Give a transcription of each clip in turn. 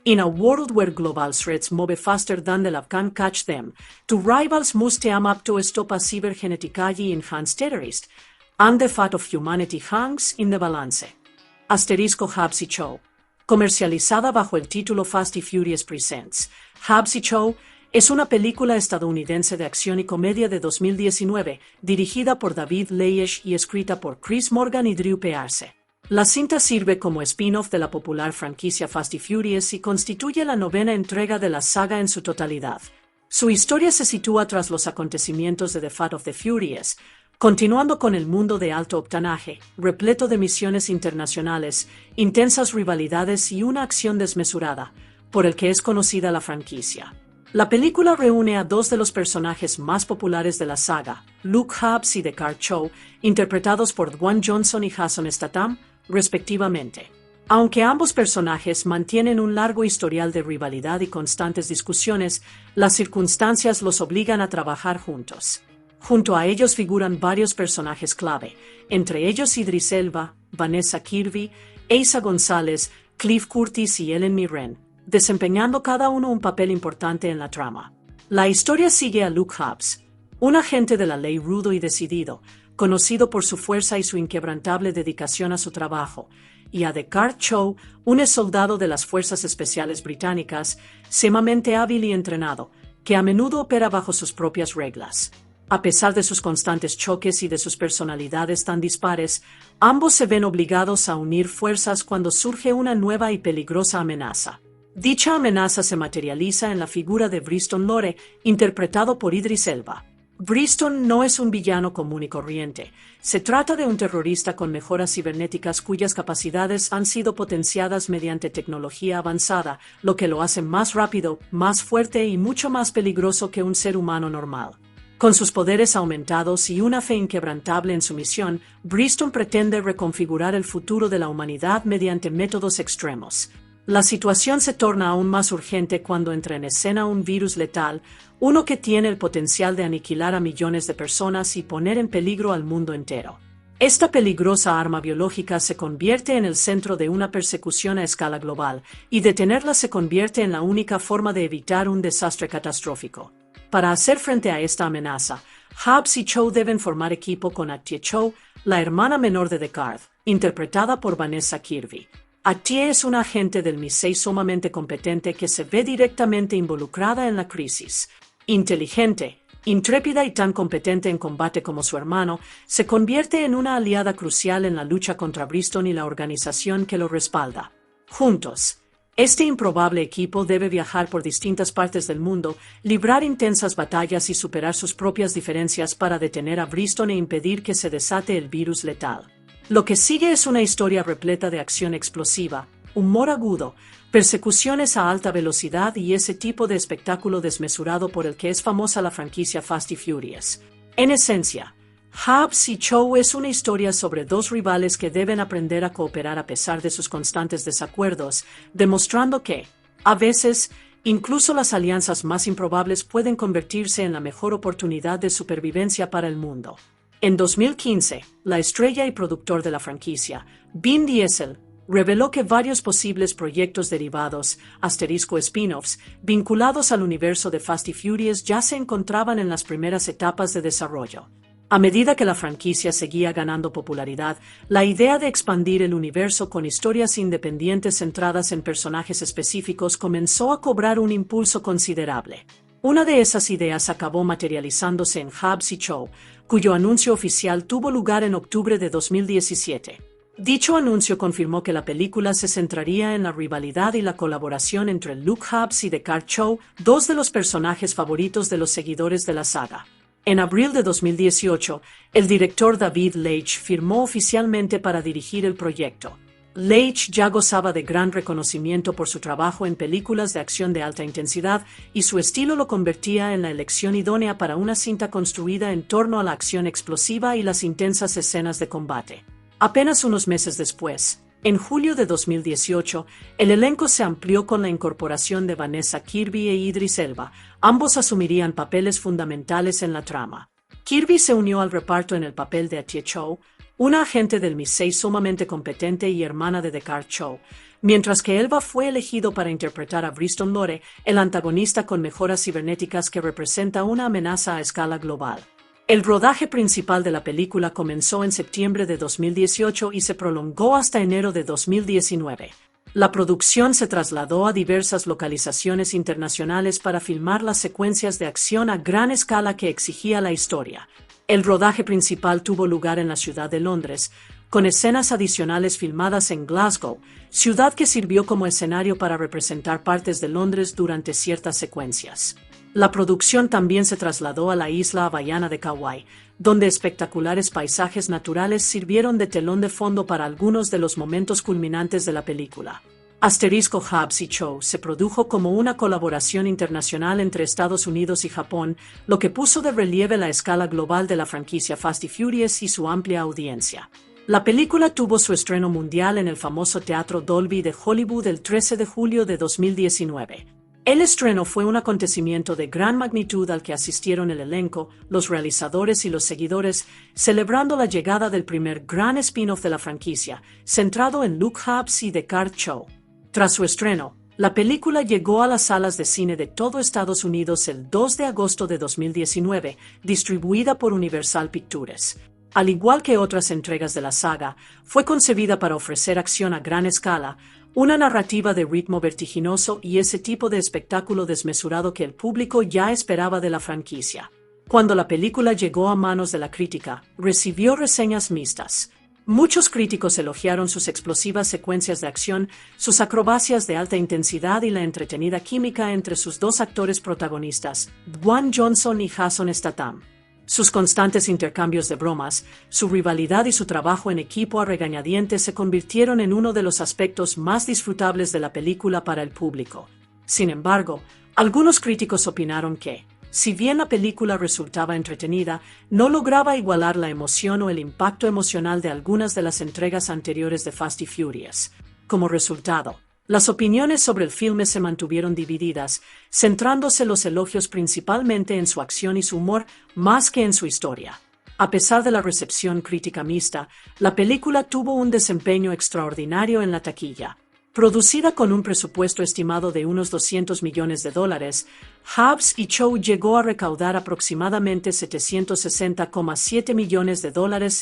In a world where global threats move faster than the lab can catch them, two rivals must team up to stop a cybergenetically enhanced terrorist, and the fate of humanity hangs in the balance. Hobbs y Shaw. Comercializada bajo el título Fast y Furious Presents, Hobbs y Shaw es una película estadounidense de acción y comedia de 2019, dirigida por David Leitch y escrita por Chris Morgan y Drew Pearce. La cinta sirve como spin-off de la popular franquicia Fast y Furious y constituye la novena entrega de la saga en su totalidad. Su historia se sitúa tras los acontecimientos de The Fate of the Furious, continuando con el mundo de alto octanaje, repleto de misiones internacionales, intensas rivalidades y una acción desmesurada, por el que es conocida la franquicia. La película reúne a dos de los personajes más populares de la saga, Luke Hobbs y The Car Show, interpretados por Dwayne Johnson y Jason Statham, respectivamente. Aunque ambos personajes mantienen un largo historial de rivalidad y constantes discusiones, las circunstancias los obligan a trabajar juntos. Junto a ellos figuran varios personajes clave, entre ellos Idris Elba, Vanessa Kirby, Eiza González, Cliff Curtis y Ellen Mirren, desempeñando cada uno un papel importante en la trama. La historia sigue a Luke Hobbs, un agente de la ley rudo y decidido, conocido por su fuerza y su inquebrantable dedicación a su trabajo, y a The Car Show, un soldado de las Fuerzas Especiales Británicas, sumamente hábil y entrenado, que a menudo opera bajo sus propias reglas. A pesar de sus constantes choques y de sus personalidades tan dispares, ambos se ven obligados a unir fuerzas cuando surge una nueva y peligrosa amenaza. Dicha amenaza se materializa en la figura de Briston Lore, interpretado por Idris Elba. Briston no es un villano común y corriente. Se trata de un terrorista con mejoras cibernéticas cuyas capacidades han sido potenciadas mediante tecnología avanzada, lo que lo hace más rápido, más fuerte y mucho más peligroso que un ser humano normal. Con sus poderes aumentados y una fe inquebrantable en su misión, Briston pretende reconfigurar el futuro de la humanidad mediante métodos extremos. La situación se torna aún más urgente cuando entra en escena un virus letal, uno que tiene el potencial de aniquilar a millones de personas y poner en peligro al mundo entero. Esta peligrosa arma biológica se convierte en el centro de una persecución a escala global, y detenerla se convierte en la única forma de evitar un desastre catastrófico. Para hacer frente a esta amenaza, Hobbs y Shaw deben formar equipo con Atie Shaw, la hermana menor de Deckard, interpretada por Vanessa Kirby. Atie es una agente del MI6 sumamente competente que se ve directamente involucrada en la crisis. Inteligente, intrépida y tan competente en combate como su hermano, se convierte en una aliada crucial en la lucha contra Briston y la organización que lo respalda. Juntos, este improbable equipo debe viajar por distintas partes del mundo, librar intensas batallas y superar sus propias diferencias para detener a Briston e impedir que se desate el virus letal. Lo que sigue es una historia repleta de acción explosiva, humor agudo, persecuciones a alta velocidad y ese tipo de espectáculo desmesurado por el que es famosa la franquicia Fast y Furious. En esencia, Hobbs y Shaw es una historia sobre dos rivales que deben aprender a cooperar a pesar de sus constantes desacuerdos, demostrando que, a veces, incluso las alianzas más improbables pueden convertirse en la mejor oportunidad de supervivencia para el mundo. En 2015, la estrella y productor de la franquicia, Vin Diesel, reveló que varios posibles proyectos derivados, spin-offs, vinculados al universo de Fast y Furious ya se encontraban en las primeras etapas de desarrollo. A medida que la franquicia seguía ganando popularidad, la idea de expandir el universo con historias independientes centradas en personajes específicos comenzó a cobrar un impulso considerable. Una de esas ideas acabó materializándose en Hobbs y Shaw, cuyo anuncio oficial tuvo lugar en octubre de 2017. Dicho anuncio confirmó que la película se centraría en la rivalidad y la colaboración entre Luke Hobbs y The Car Show, dos de los personajes favoritos de los seguidores de la saga. En abril de 2018, el director David Leitch firmó oficialmente para dirigir el proyecto. Leitch ya gozaba de gran reconocimiento por su trabajo en películas de acción de alta intensidad y su estilo lo convertía en la elección idónea para una cinta construida en torno a la acción explosiva y las intensas escenas de combate. Apenas unos meses después, en julio de 2018, el elenco se amplió con la incorporación de Vanessa Kirby e Idris Elba. Ambos asumirían papeles fundamentales en la trama. Kirby se unió al reparto en el papel de Atie Shaw, una agente del MI6 sumamente competente y hermana de Descartes Cho, mientras que Elva fue elegido para interpretar a Briston Lore, el antagonista con mejoras cibernéticas que representa una amenaza a escala global. El rodaje principal de la película comenzó en septiembre de 2018 y se prolongó hasta enero de 2019. La producción se trasladó a diversas localizaciones internacionales para filmar las secuencias de acción a gran escala que exigía la historia. El rodaje principal tuvo lugar en la ciudad de Londres, con escenas adicionales filmadas en Glasgow, ciudad que sirvió como escenario para representar partes de Londres durante ciertas secuencias. La producción también se trasladó a la isla hawaiana de Kauai, donde espectaculares paisajes naturales sirvieron de telón de fondo para algunos de los momentos culminantes de la película. Hobbs y Cho se produjo como una colaboración internacional entre Estados Unidos y Japón, lo que puso de relieve la escala global de la franquicia Fast y Furious y su amplia audiencia. La película tuvo su estreno mundial en el famoso Teatro Dolby de Hollywood el 13 de julio de 2019. El estreno fue un acontecimiento de gran magnitud al que asistieron el elenco, los realizadores y los seguidores, celebrando la llegada del primer gran spin-off de la franquicia, centrado en Luke Hobbs y Descartes Cho. Tras su estreno, la película llegó a las salas de cine de todo Estados Unidos el 2 de agosto de 2019, distribuida por Universal Pictures. Al igual que otras entregas de la saga, fue concebida para ofrecer acción a gran escala, una narrativa de ritmo vertiginoso y ese tipo de espectáculo desmesurado que el público ya esperaba de la franquicia. Cuando la película llegó a manos de la crítica, recibió reseñas mixtas. Muchos críticos elogiaron sus explosivas secuencias de acción, sus acrobacias de alta intensidad y la entretenida química entre sus dos actores protagonistas, Dwayne Johnson y Jason Statham. Sus constantes intercambios de bromas, su rivalidad y su trabajo en equipo a regañadientes se convirtieron en uno de los aspectos más disfrutables de la película para el público. Sin embargo, algunos críticos opinaron que, si bien la película resultaba entretenida, no lograba igualar la emoción o el impacto emocional de algunas de las entregas anteriores de Fast y Furious. Como resultado, las opiniones sobre el filme se mantuvieron divididas, centrándose los elogios principalmente en su acción y su humor más que en su historia. A pesar de la recepción crítica mixta, la película tuvo un desempeño extraordinario en la taquilla. Producida con un presupuesto estimado de unos $200 millones, Hobbs y Cho llegó a recaudar aproximadamente $760,7 millones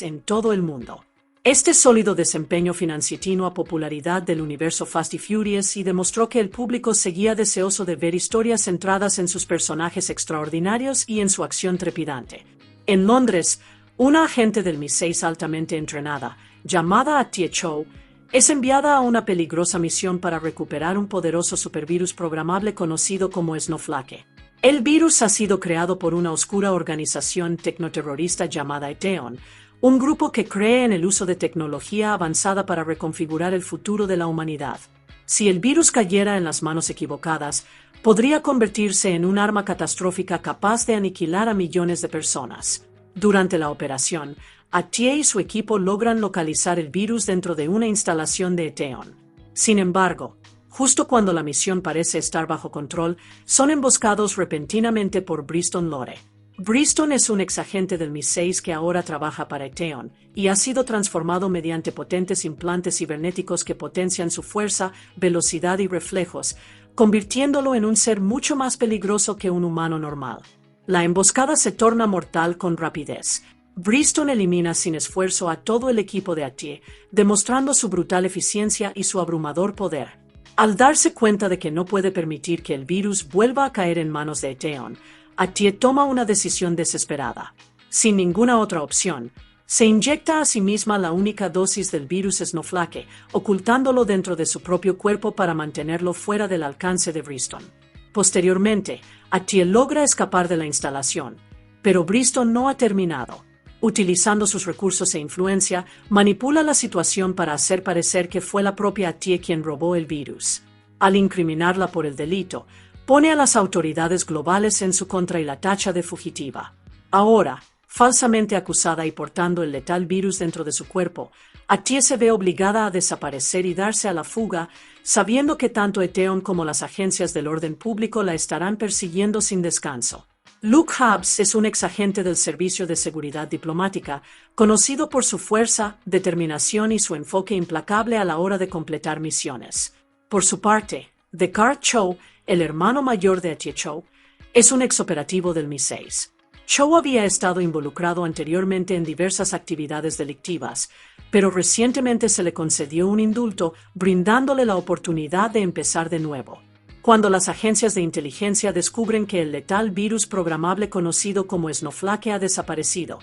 en todo el mundo. Este sólido desempeño financió a popularidad del universo Fast y Furious y demostró que el público seguía deseoso de ver historias centradas en sus personajes extraordinarios y en su acción trepidante. En Londres, una agente del MI6 altamente entrenada, llamada Atie Cho, es enviada a una peligrosa misión para recuperar un poderoso supervirus programable conocido como Snowflake. El virus ha sido creado por una oscura organización tecnoterrorista llamada Eteon, un grupo que cree en el uso de tecnología avanzada para reconfigurar el futuro de la humanidad. Si el virus cayera en las manos equivocadas, podría convertirse en un arma catastrófica capaz de aniquilar a millones de personas. Durante la operación, Atie y su equipo logran localizar el virus dentro de una instalación de Eteon. Sin embargo, justo cuando la misión parece estar bajo control, son emboscados repentinamente por Briston Lore. Briston es un exagente del MI6 que ahora trabaja para Eteon, y ha sido transformado mediante potentes implantes cibernéticos que potencian su fuerza, velocidad y reflejos, convirtiéndolo en un ser mucho más peligroso que un humano normal. La emboscada se torna mortal con rapidez. Briston elimina sin esfuerzo a todo el equipo de Atie, demostrando su brutal eficiencia y su abrumador poder. Al darse cuenta de que no puede permitir que el virus vuelva a caer en manos de Eteon, Atie toma una decisión desesperada. Sin ninguna otra opción, se inyecta a sí misma la única dosis del virus Snowflake, ocultándolo dentro de su propio cuerpo para mantenerlo fuera del alcance de Briston. Posteriormente, Atie logra escapar de la instalación, pero Briston no ha terminado. Utilizando sus recursos e influencia, manipula la situación para hacer parecer que fue la propia Atie quien robó el virus. Al incriminarla por el delito, pone a las autoridades globales en su contra y la tacha de fugitiva. Ahora, falsamente acusada y portando el letal virus dentro de su cuerpo, Atie se ve obligada a desaparecer y darse a la fuga, sabiendo que tanto Eteon como las agencias del orden público la estarán persiguiendo sin descanso. Luke Hobbs es un exagente del Servicio de Seguridad Diplomática, conocido por su fuerza, determinación y su enfoque implacable a la hora de completar misiones. Por su parte, Descartes Cho, el hermano mayor de Atie Cho, es un exoperativo del Mi-6. Cho había estado involucrado anteriormente en diversas actividades delictivas, pero recientemente se le concedió un indulto brindándole la oportunidad de empezar de nuevo. Cuando las agencias de inteligencia descubren que el letal virus programable conocido como Snowflake ha desaparecido,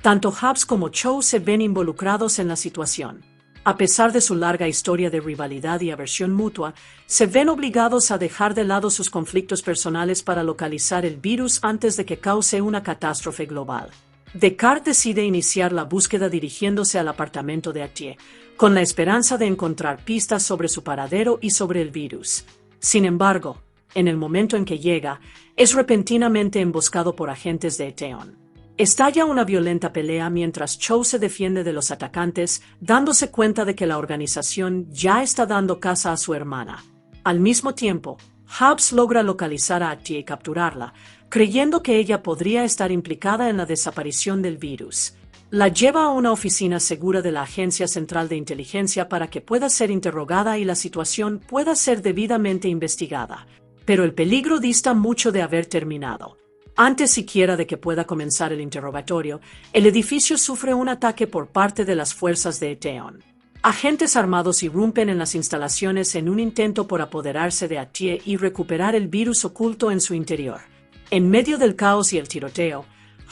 tanto Hobbs como Cho se ven involucrados en la situación. A pesar de su larga historia de rivalidad y aversión mutua, se ven obligados a dejar de lado sus conflictos personales para localizar el virus antes de que cause una catástrofe global. Descartes decide iniciar la búsqueda dirigiéndose al apartamento de Atie, con la esperanza de encontrar pistas sobre su paradero y sobre el virus. Sin embargo, en el momento en que llega, es repentinamente emboscado por agentes de Eteon. Estalla una violenta pelea mientras Cho se defiende de los atacantes, dándose cuenta de que la organización ya está dando caza a su hermana. Al mismo tiempo, Hobbs logra localizar a Atie y capturarla, creyendo que ella podría estar implicada en la desaparición del virus. La lleva a una oficina segura de la Agencia Central de Inteligencia para que pueda ser interrogada y la situación pueda ser debidamente investigada. Pero el peligro dista mucho de haber terminado. Antes siquiera de que pueda comenzar el interrogatorio, el edificio sufre un ataque por parte de las fuerzas de Eteon. Agentes armados irrumpen en las instalaciones en un intento por apoderarse de Atie y recuperar el virus oculto en su interior. En medio del caos y el tiroteo,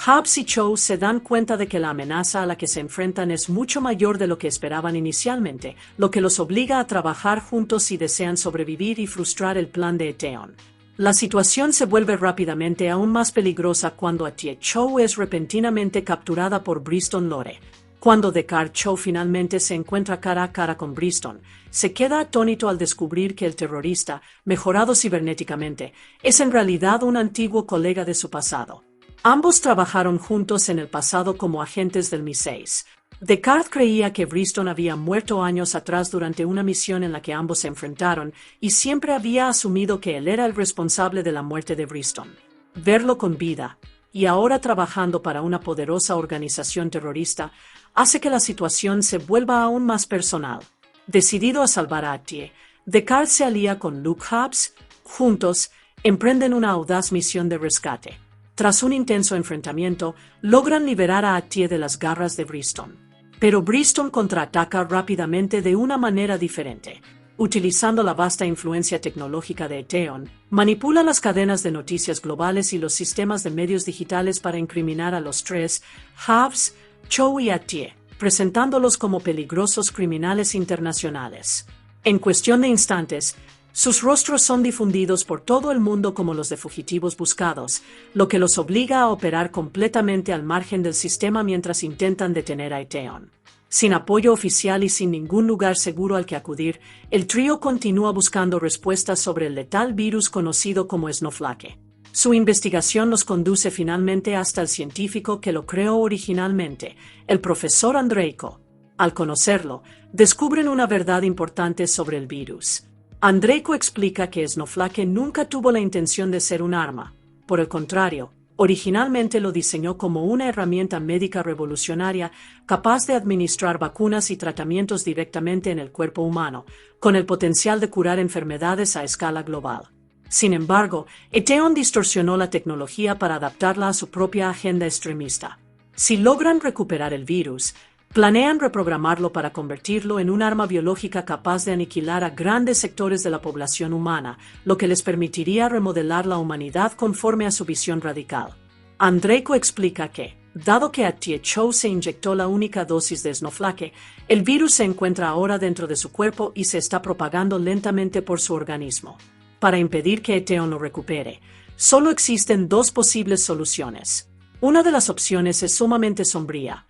Hobbs y Cho se dan cuenta de que la amenaza a la que se enfrentan es mucho mayor de lo que esperaban inicialmente, lo que los obliga a trabajar juntos si desean sobrevivir y frustrar el plan de Eteon. La situación se vuelve rápidamente aún más peligrosa cuando Atie Cho es repentinamente capturada por Briston Lore. Cuando Descartes Cho finalmente se encuentra cara a cara con Briston, se queda atónito al descubrir que el terrorista, mejorado cibernéticamente, es en realidad un antiguo colega de su pasado. Ambos trabajaron juntos en el pasado como agentes del Mi-6. Descartes creía que Briston había muerto años atrás durante una misión en la que ambos se enfrentaron y siempre había asumido que él era el responsable de la muerte de Briston. Verlo con vida, y ahora trabajando para una poderosa organización terrorista, hace que la situación se vuelva aún más personal. Decidido a salvar a Atie, Descartes se alía con Luke Hobbs. Juntos, emprenden una audaz misión de rescate. Tras un intenso enfrentamiento, logran liberar a Atie de las garras de Briston. Pero Briston contraataca rápidamente de una manera diferente. Utilizando la vasta influencia tecnológica de Eteon, manipula las cadenas de noticias globales y los sistemas de medios digitales para incriminar a los tres, Hobbs, Cho y Atie, presentándolos como peligrosos criminales internacionales. En cuestión de instantes, sus rostros son difundidos por todo el mundo como los de fugitivos buscados, lo que los obliga a operar completamente al margen del sistema mientras intentan detener a Eteon. Sin apoyo oficial y sin ningún lugar seguro al que acudir, el trío continúa buscando respuestas sobre el letal virus conocido como Snowflake. Su investigación los conduce finalmente hasta el científico que lo creó originalmente, el profesor Andreyko. Al conocerlo, descubren una verdad importante sobre el virus. Andreyko explica que Snowflake nunca tuvo la intención de ser un arma. Por el contrario, originalmente lo diseñó como una herramienta médica revolucionaria capaz de administrar vacunas y tratamientos directamente en el cuerpo humano, con el potencial de curar enfermedades a escala global. Sin embargo, Eteon distorsionó la tecnología para adaptarla a su propia agenda extremista. Si logran recuperar el virus, planean reprogramarlo para convertirlo en un arma biológica capaz de aniquilar a grandes sectores de la población humana, lo que les permitiría remodelar la humanidad conforme a su visión radical. Andreyko explica que, dado que Atie Cho se inyectó la única dosis de Snowflake, el virus se encuentra ahora dentro de su cuerpo y se está propagando lentamente por su organismo. Para impedir que Eteon lo recupere, solo existen dos posibles soluciones. Una de las opciones es sumamente sombría.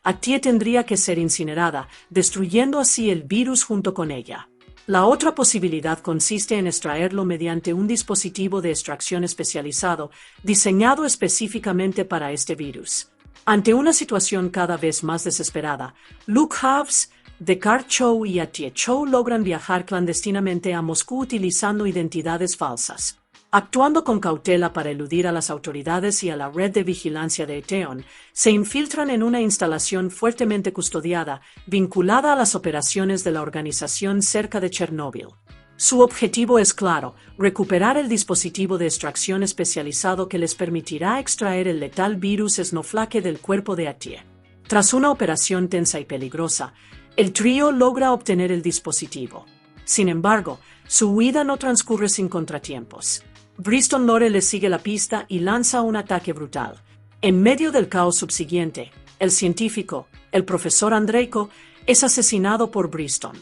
Atie tendría que ser incinerada, destruyendo así el virus junto con ella. La otra posibilidad consiste en extraerlo mediante un dispositivo de extracción especializado, diseñado específicamente para este virus. Ante una situación cada vez más desesperada, Luke Hobbs, Descartes Cho y Atie Cho logran viajar clandestinamente a Moscú utilizando identidades falsas. Actuando con cautela para eludir a las autoridades y a la red de vigilancia de Eteon, se infiltran en una instalación fuertemente custodiada, vinculada a las operaciones de la organización cerca de Chernóbil. Su objetivo es claro: recuperar el dispositivo de extracción especializado que les permitirá extraer el letal virus Snowflake del cuerpo de Atie. Tras una operación tensa y peligrosa, el trío logra obtener el dispositivo. Sin embargo, su huida no transcurre sin contratiempos. Bristol Lore le sigue la pista y lanza un ataque brutal. En medio del caos subsiguiente, el científico, el profesor Andreyko, es asesinado por Bristol.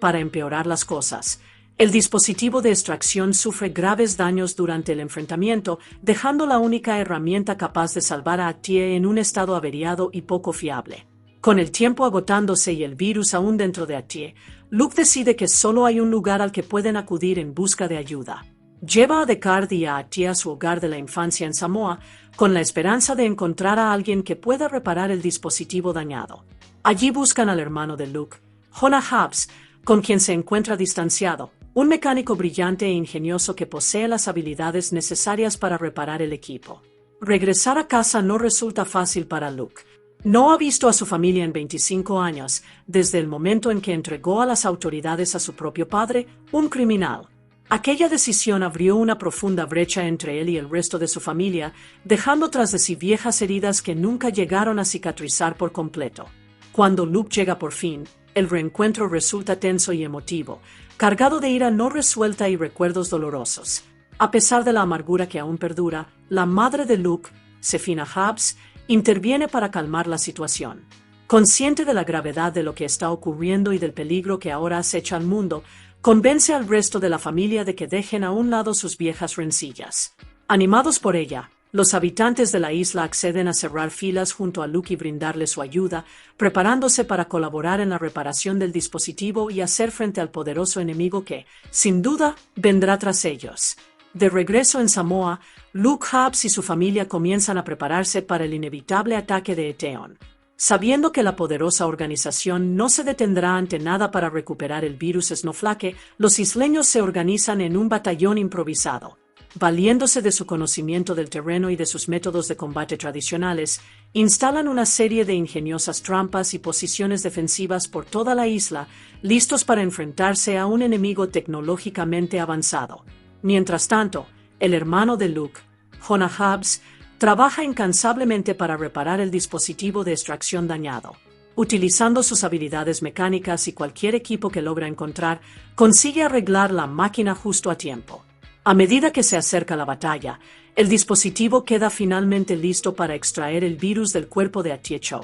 Para empeorar las cosas, el dispositivo de extracción sufre graves daños durante el enfrentamiento, dejando la única herramienta capaz de salvar a Atie en un estado averiado y poco fiable. Con el tiempo agotándose y el virus aún dentro de Atie, Luke decide que solo hay un lugar al que pueden acudir en busca de ayuda. Lleva a Deckard y a Atie a su hogar de la infancia en Samoa, con la esperanza de encontrar a alguien que pueda reparar el dispositivo dañado. Allí buscan al hermano de Luke, Jonah Hobbs, con quien se encuentra distanciado, un mecánico brillante e ingenioso que posee las habilidades necesarias para reparar el equipo. Regresar a casa no resulta fácil para Luke. No ha visto a su familia en 25 años, desde el momento en que entregó a las autoridades a su propio padre, un criminal. Aquella decisión abrió una profunda brecha entre él y el resto de su familia, dejando tras de sí viejas heridas que nunca llegaron a cicatrizar por completo. Cuando Luke llega por fin, el reencuentro resulta tenso y emotivo, cargado de ira no resuelta y recuerdos dolorosos. A pesar de la amargura que aún perdura, la madre de Luke, Sefina Hobbs, interviene para calmar la situación. Consciente de la gravedad de lo que está ocurriendo y del peligro que ahora acecha al mundo, convence al resto de la familia de que dejen a un lado sus viejas rencillas. Animados por ella, los habitantes de la isla acceden a cerrar filas junto a Luke y brindarle su ayuda, preparándose para colaborar en la reparación del dispositivo y hacer frente al poderoso enemigo que, sin duda, vendrá tras ellos. De regreso en Samoa, Luke Hobbs y su familia comienzan a prepararse para el inevitable ataque de Eteon. Sabiendo que la poderosa organización no se detendrá ante nada para recuperar el virus Snowflake, los isleños se organizan en un batallón improvisado. Valiéndose de su conocimiento del terreno y de sus métodos de combate tradicionales, instalan una serie de ingeniosas trampas y posiciones defensivas por toda la isla, listos para enfrentarse a un enemigo tecnológicamente avanzado. Mientras tanto, el hermano de Luke, Jonah Hobbs, trabaja incansablemente para reparar el dispositivo de extracción dañado. Utilizando sus habilidades mecánicas y cualquier equipo que logra encontrar, consigue arreglar la máquina justo a tiempo. A medida que se acerca la batalla, el dispositivo queda finalmente listo para extraer el virus del cuerpo de Atie Cho.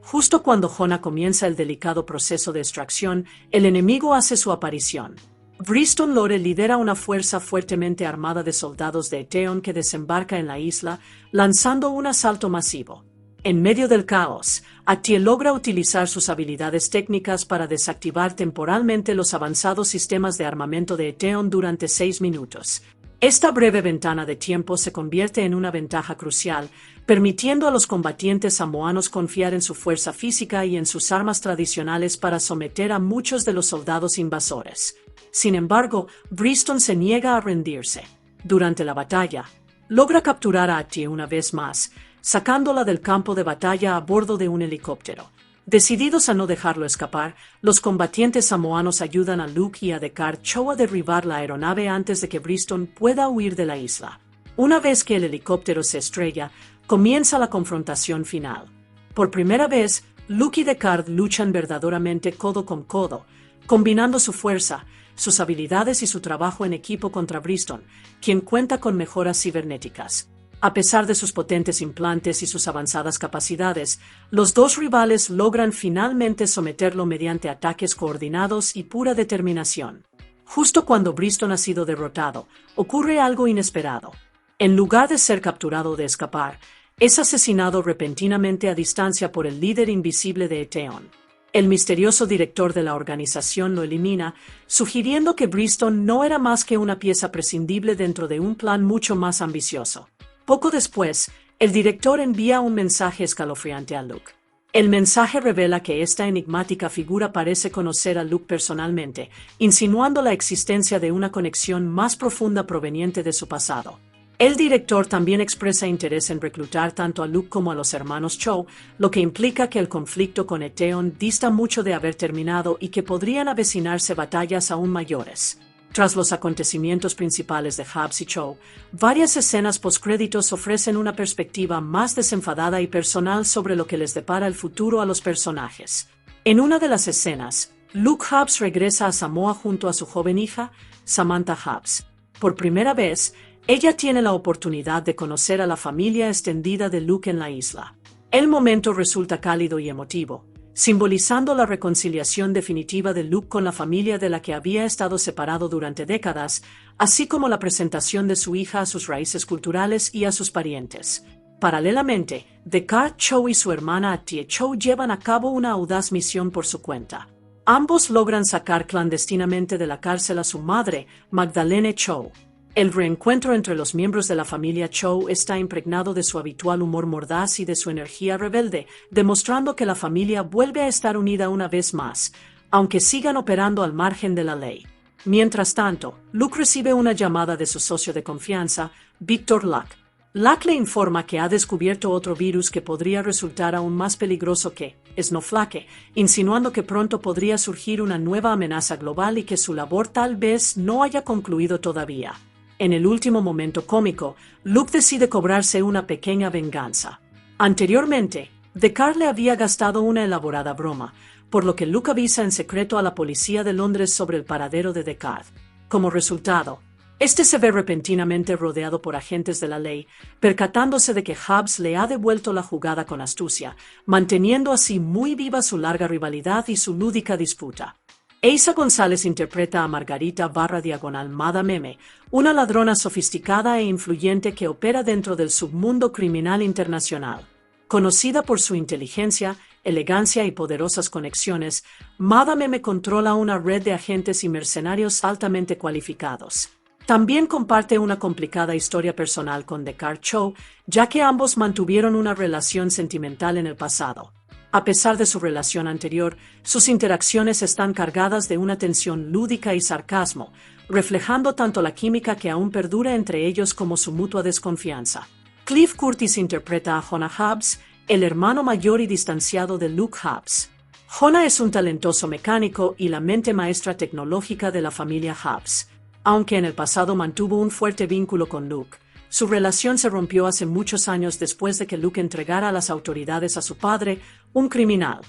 Justo cuando Jonah comienza el delicado proceso de extracción, el enemigo hace su aparición. Bristol Lore lidera una fuerza fuertemente armada de soldados de Eteon que desembarca en la isla, lanzando un asalto masivo. En medio del caos, Atie logra utilizar sus habilidades técnicas para desactivar temporalmente los avanzados sistemas de armamento de Eteon durante 6 minutos. Esta breve ventana de tiempo se convierte en una ventaja crucial, permitiendo a los combatientes samoanos confiar en su fuerza física y en sus armas tradicionales para someter a muchos de los soldados invasores. Sin embargo, Bristol se niega a rendirse. Durante la batalla, logra capturar a Atie una vez más, sacándola del campo de batalla a bordo de un helicóptero. Decididos a no dejarlo escapar, los combatientes samoanos ayudan a Luke y a Deckard Cho a derribar la aeronave antes de que Bristol pueda huir de la isla. Una vez que el helicóptero se estrella, comienza la confrontación final. Por primera vez, Luke y Deckard luchan verdaderamente codo con codo, combinando su fuerza, sus habilidades y su trabajo en equipo contra Bristol, quien cuenta con mejoras cibernéticas. A pesar de sus potentes implantes y sus avanzadas capacidades, los dos rivales logran finalmente someterlo mediante ataques coordinados y pura determinación. Justo cuando Bristol ha sido derrotado, ocurre algo inesperado. En lugar de ser capturado o de escapar, es asesinado repentinamente a distancia por el líder invisible de Eteon. El misterioso director de la organización lo elimina, sugiriendo que Bristol no era más que una pieza prescindible dentro de un plan mucho más ambicioso. Poco después, el director envía un mensaje escalofriante a Luke. El mensaje revela que esta enigmática figura parece conocer a Luke personalmente, insinuando la existencia de una conexión más profunda proveniente de su pasado. El director también expresa interés en reclutar tanto a Luke como a los hermanos Cho, lo que implica que el conflicto con Eteon dista mucho de haber terminado y que podrían avecinarse batallas aún mayores. Tras los acontecimientos principales de Hobbs y Cho, varias escenas postcréditos ofrecen una perspectiva más desenfadada y personal sobre lo que les depara el futuro a los personajes. En una de las escenas, Luke Hobbs regresa a Samoa junto a su joven hija, Samantha Hobbs. Por primera vez, ella tiene la oportunidad de conocer a la familia extendida de Luke en la isla. El momento resulta cálido y emotivo, simbolizando la reconciliación definitiva de Luke con la familia de la que había estado separado durante décadas, así como la presentación de su hija a sus raíces culturales y a sus parientes. Paralelamente, Descartes Cho y su hermana Atie Cho llevan a cabo una audaz misión por su cuenta. Ambos logran sacar clandestinamente de la cárcel a su madre, Magdalene Cho. El reencuentro entre los miembros de la familia Cho está impregnado de su habitual humor mordaz y de su energía rebelde, demostrando que la familia vuelve a estar unida una vez más, aunque sigan operando al margen de la ley. Mientras tanto, Luke recibe una llamada de su socio de confianza, Victor Luck. Luck le informa que ha descubierto otro virus que podría resultar aún más peligroso que Snowflake, insinuando que pronto podría surgir una nueva amenaza global y que su labor tal vez no haya concluido todavía. En el último momento cómico, Luke decide cobrarse una pequeña venganza. Anteriormente, Descartes le había gastado una elaborada broma, por lo que Luke avisa en secreto a la policía de Londres sobre el paradero de Descartes. Como resultado, este se ve repentinamente rodeado por agentes de la ley, percatándose de que Hobbs le ha devuelto la jugada con astucia, manteniendo así muy viva su larga rivalidad y su lúdica disputa. Eiza González interpreta a Margarita /Mada Meme, una ladrona sofisticada e influyente que opera dentro del submundo criminal internacional. Conocida por su inteligencia, elegancia y poderosas conexiones, Mada Meme controla una red de agentes y mercenarios altamente cualificados. También comparte una complicada historia personal con Descartes Cho, ya que ambos mantuvieron una relación sentimental en el pasado. A pesar de su relación anterior, sus interacciones están cargadas de una tensión lúdica y sarcasmo, reflejando tanto la química que aún perdura entre ellos como su mutua desconfianza. Cliff Curtis interpreta a Jonah Hobbs, el hermano mayor y distanciado de Luke Hobbs. Jonah es un talentoso mecánico y la mente maestra tecnológica de la familia Hobbs. Aunque en el pasado mantuvo un fuerte vínculo con Luke, su relación se rompió hace muchos años después de que Luke entregara a las autoridades a su padre, un criminal.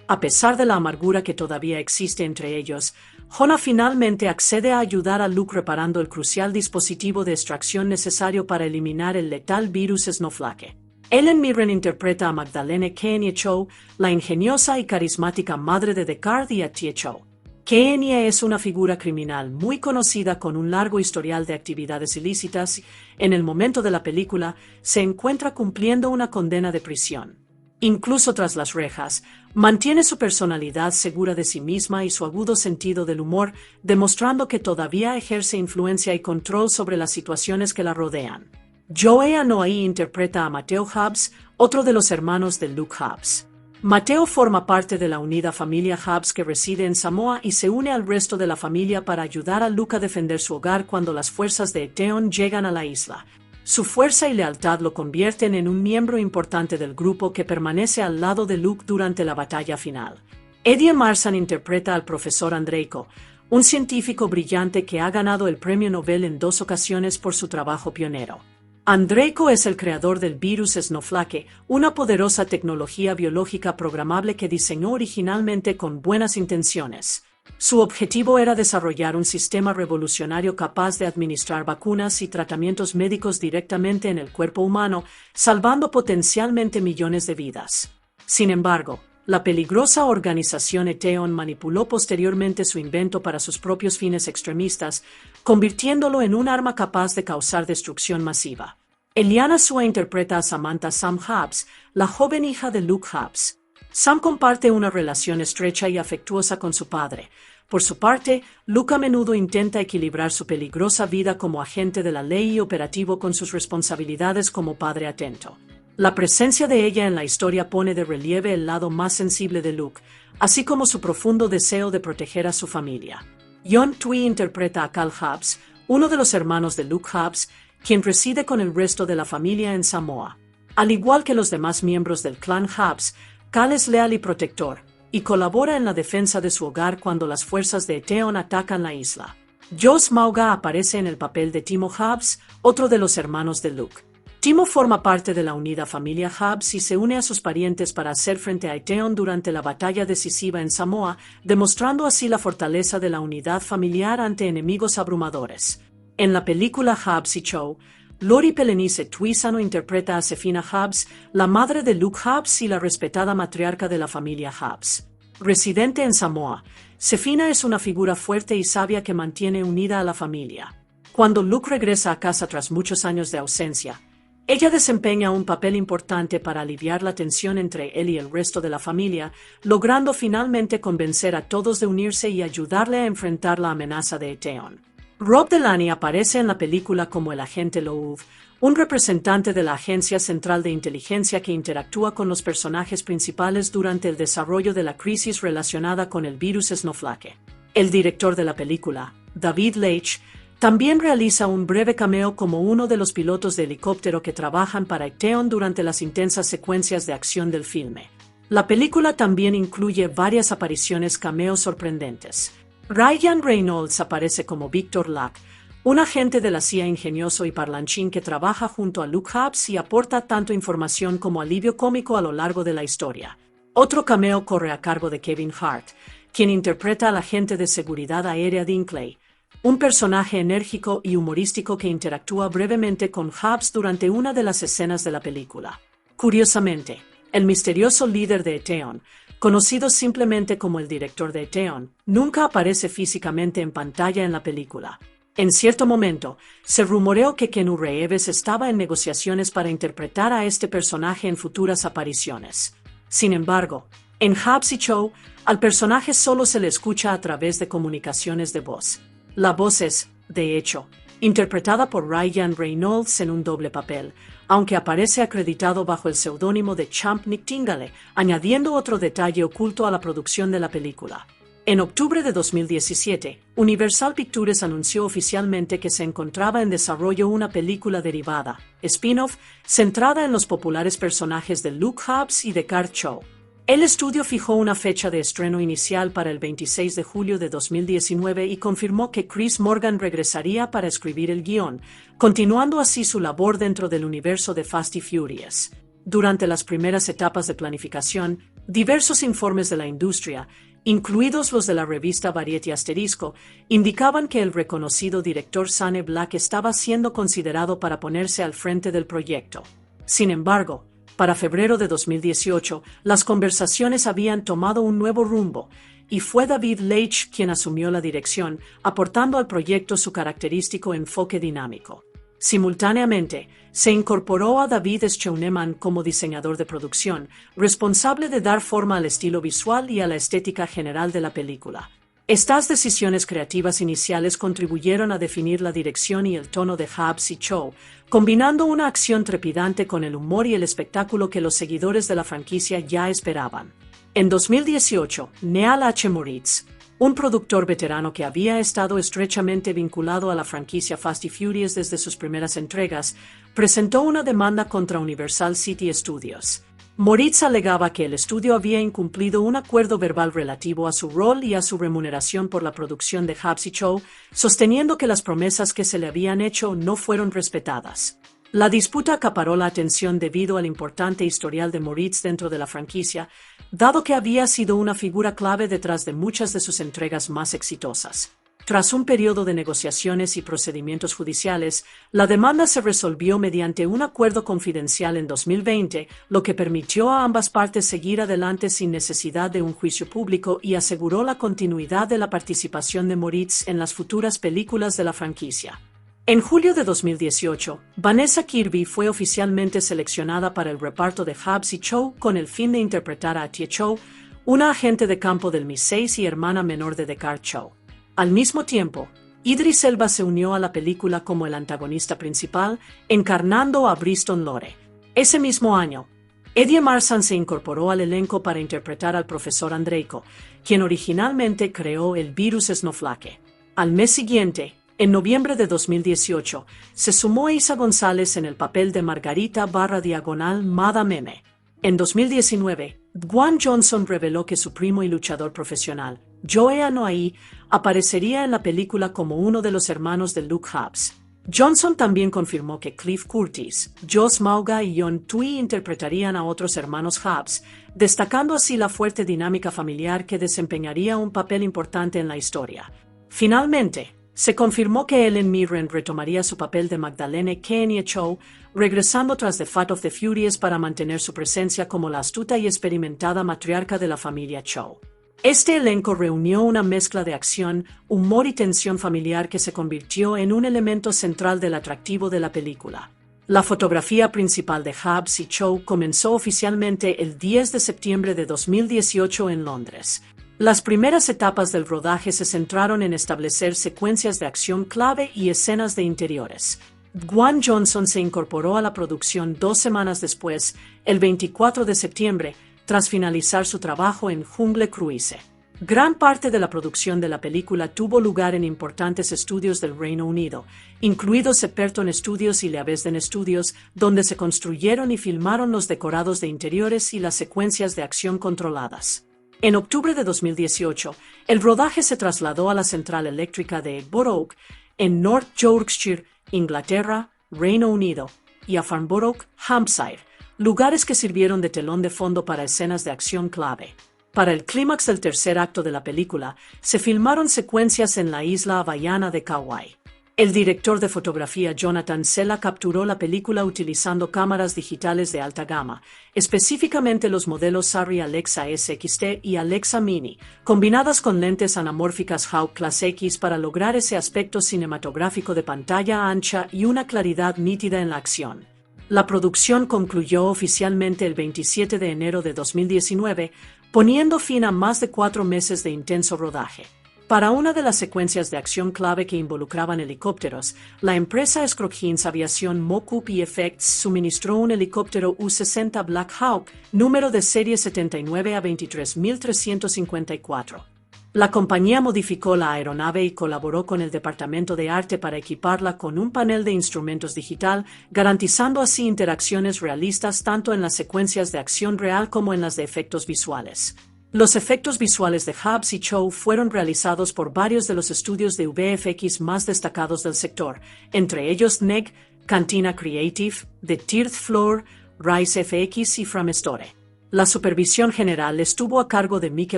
A pesar de la amargura que todavía existe entre ellos, Jonah finalmente accede a ayudar a Luke reparando el crucial dispositivo de extracción necesario para eliminar el letal virus Snowflake. Ellen Mirren interpreta a Magdalene Kenya Cho, la ingeniosa y carismática madre de Descartes y Atie Cho. Kenya es una figura criminal muy conocida con un largo historial de actividades ilícitas y, en el momento de la película, se encuentra cumpliendo una condena de prisión. Incluso tras las rejas, mantiene su personalidad segura de sí misma y su agudo sentido del humor, demostrando que todavía ejerce influencia y control sobre las situaciones que la rodean. Joe Anoa'i interpreta a Mateo Hobbs, otro de los hermanos de Luke Hobbs. Mateo forma parte de la unida familia Hobbs que reside en Samoa y se une al resto de la familia para ayudar a Luke a defender su hogar cuando las fuerzas de Eteon llegan a la isla. Su fuerza y lealtad lo convierten en un miembro importante del grupo que permanece al lado de Luke durante la batalla final. Eddie Marsan interpreta al profesor Andreiko, un científico brillante que ha ganado el premio Nobel en 2 ocasiones por su trabajo pionero. Andreiko es el creador del virus Snowflake, una poderosa tecnología biológica programable que diseñó originalmente con buenas intenciones. Su objetivo era desarrollar un sistema revolucionario capaz de administrar vacunas y tratamientos médicos directamente en el cuerpo humano, salvando potencialmente millones de vidas. Sin embargo, la peligrosa organización Eteon manipuló posteriormente su invento para sus propios fines extremistas, convirtiéndolo en un arma capaz de causar destrucción masiva. Eliana Sua interpreta a Samantha Sam Hobbs, la joven hija de Luke Hobbs. Sam comparte una relación estrecha y afectuosa con su padre. Por su parte, Luke a menudo intenta equilibrar su peligrosa vida como agente de la ley y operativo con sus responsabilidades como padre atento. La presencia de ella en la historia pone de relieve el lado más sensible de Luke, así como su profundo deseo de proteger a su familia. Jon Tui interpreta a Cal Hobbs, uno de los hermanos de Luke Hobbs, quien reside con el resto de la familia en Samoa. Al igual que los demás miembros del clan Hobbs, Cal es leal y protector, y colabora en la defensa de su hogar cuando las fuerzas de Eteon atacan la isla. Jos Mauga aparece en el papel de Timo Hobbs, otro de los hermanos de Luke. Timo forma parte de la unida familia Hobbs y se une a sus parientes para hacer frente a Eteon durante la batalla decisiva en Samoa, demostrando así la fortaleza de la unidad familiar ante enemigos abrumadores. En la película Hobbs y Shaw, Lori Pelenice Tuisano interpreta a Sefina Hobbs, la madre de Luke Hobbs y la respetada matriarca de la familia Hobbs. Residente en Samoa, Sefina es una figura fuerte y sabia que mantiene unida a la familia. Cuando Luke regresa a casa tras muchos años de ausencia, ella desempeña un papel importante para aliviar la tensión entre él y el resto de la familia, logrando finalmente convencer a todos de unirse y ayudarle a enfrentar la amenaza de Eteon. Rob Delaney aparece en la película como el agente Louvre, un representante de la Agencia Central de Inteligencia que interactúa con los personajes principales durante el desarrollo de la crisis relacionada con el virus Snowflake. El director de la película, David Leitch, también realiza un breve cameo como uno de los pilotos de helicóptero que trabajan para Eteon durante las intensas secuencias de acción del filme. La película también incluye varias apariciones cameos sorprendentes. Ryan Reynolds aparece como Victor Lack, un agente de la CIA ingenioso y parlanchín que trabaja junto a Luke Hobbs y aporta tanto información como alivio cómico a lo largo de la historia. Otro cameo corre a cargo de Kevin Hart, quien interpreta al agente de seguridad aérea Dinkley, un personaje enérgico y humorístico que interactúa brevemente con Hobbs durante una de las escenas de la película. Curiosamente, el misterioso líder de Eteon, conocido simplemente como el director de Eteon, nunca aparece físicamente en pantalla en la película. En cierto momento, se rumoreó que Keanu Reeves estaba en negociaciones para interpretar a este personaje en futuras apariciones. Sin embargo, en Hobbs y Shaw, al personaje solo se le escucha a través de comunicaciones de voz. La voz es, de hecho, interpretada por Ryan Reynolds en un doble papel, aunque aparece acreditado bajo el seudónimo de Champ Nightingale, añadiendo otro detalle oculto a la producción de la película. En octubre de 2017, Universal Pictures anunció oficialmente que se encontraba en desarrollo una película derivada, spin-off, centrada en los populares personajes de Luke Hobbs y de Car Shaw. El estudio fijó una fecha de estreno inicial para el 26 de julio de 2019 y confirmó que Chris Morgan regresaría para escribir el guión, continuando así su labor dentro del universo de Fast y Furious. Durante las primeras etapas de planificación, diversos informes de la industria, incluidos los de la revista Variety Asterisco, indicaban que el reconocido director Shane Black estaba siendo considerado para ponerse al frente del proyecto. Sin embargo, para febrero de 2018, las conversaciones habían tomado un nuevo rumbo, y fue David Leitch quien asumió la dirección, aportando al proyecto su característico enfoque dinámico. Simultáneamente, se incorporó a David Scheunemann como diseñador de producción, responsable de dar forma al estilo visual y a la estética general de la película. Estas decisiones creativas iniciales contribuyeron a definir la dirección y el tono de Hobbs y Shaw, combinando una acción trepidante con el humor y el espectáculo que los seguidores de la franquicia ya esperaban. En 2018, Neal H. Moritz, un productor veterano que había estado estrechamente vinculado a la franquicia Fast y Furious desde sus primeras entregas, presentó una demanda contra Universal City Studios. Moritz alegaba que el estudio había incumplido un acuerdo verbal relativo a su rol y a su remuneración por la producción de Hobbs y Shaw, sosteniendo que las promesas que se le habían hecho no fueron respetadas. La disputa acaparó la atención debido al importante historial de Moritz dentro de la franquicia, dado que había sido una figura clave detrás de muchas de sus entregas más exitosas. Tras un periodo de negociaciones y procedimientos judiciales, la demanda se resolvió mediante un acuerdo confidencial en 2020, lo que permitió a ambas partes seguir adelante sin necesidad de un juicio público y aseguró la continuidad de la participación de Moritz en las futuras películas de la franquicia. En julio de 2018, Vanessa Kirby fue oficialmente seleccionada para el reparto de Hobbs y Shaw con el fin de interpretar a Tia Shaw, una agente de campo del MI6 y hermana menor de Car Shaw. Al mismo tiempo, Idris Elba se unió a la película como el antagonista principal, encarnando a Bristol Lore. Ese mismo año, Eddie Marsan se incorporó al elenco para interpretar al profesor Andreyko, quien originalmente creó el virus Snowflake. Al mes siguiente, en noviembre de 2018, se sumó Isa González en el papel de Margarita/Madame M. En 2019, Dwayne Johnson reveló que su primo y luchador profesional, Joe Anoa'i, aparecería en la película como uno de los hermanos de Luke Hobbs. Johnson también confirmó que Cliff Curtis, Joss Mauga y John Tui interpretarían a otros hermanos Hobbs, destacando así la fuerte dinámica familiar que desempeñaría un papel importante en la historia. Finalmente, se confirmó que Ellen Mirren retomaría su papel de Magdalene Kenya Cho, regresando tras The Fat of the Furious para mantener su presencia como la astuta y experimentada matriarca de la familia Cho. Este elenco reunió una mezcla de acción, humor y tensión familiar que se convirtió en un elemento central del atractivo de la película. La fotografía principal de Hobbs y Cho comenzó oficialmente el 10 de septiembre de 2018 en Londres. Las primeras etapas del rodaje se centraron en establecer secuencias de acción clave y escenas de interiores. Dwayne Johnson se incorporó a la producción 2 semanas después, el 24 de septiembre, tras finalizar su trabajo en Jungle Cruise. Gran parte de la producción de la película tuvo lugar en importantes estudios del Reino Unido, incluidos Epperton Studios y Leavesden Studios, donde se construyeron y filmaron los decorados de interiores y las secuencias de acción controladas. En octubre de 2018, el rodaje se trasladó a la central eléctrica de Borough, en North Yorkshire, Inglaterra, Reino Unido, y a Farnborough, Hampshire, lugares que sirvieron de telón de fondo para escenas de acción clave. Para el clímax del tercer acto de la película, se filmaron secuencias en la isla hawaiana de Kauai. El director de fotografía Jonathan Sella capturó la película utilizando cámaras digitales de alta gama, específicamente los modelos Arri Alexa SXT y Alexa Mini, combinadas con lentes anamórficas Hawk Class X para lograr ese aspecto cinematográfico de pantalla ancha y una claridad nítida en la acción. La producción concluyó oficialmente el 27 de enero de 2019, poniendo fin a más de 4 meses de intenso rodaje. Para una de las secuencias de acción clave que involucraban helicópteros, la empresa Scrogins Aviation Mocup Effects suministró un helicóptero U-60 Black Hawk, número de serie 79 a 23354. La compañía modificó la aeronave y colaboró con el departamento de arte para equiparla con un panel de instrumentos digital, garantizando así interacciones realistas tanto en las secuencias de acción real como en las de efectos visuales. Los efectos visuales de Hobbs y Cho fueron realizados por varios de los estudios de VFX más destacados del sector, entre ellos NEG, Cantina Creative, The Third Floor, Rise FX y Framestore. La supervisión general estuvo a cargo de Mike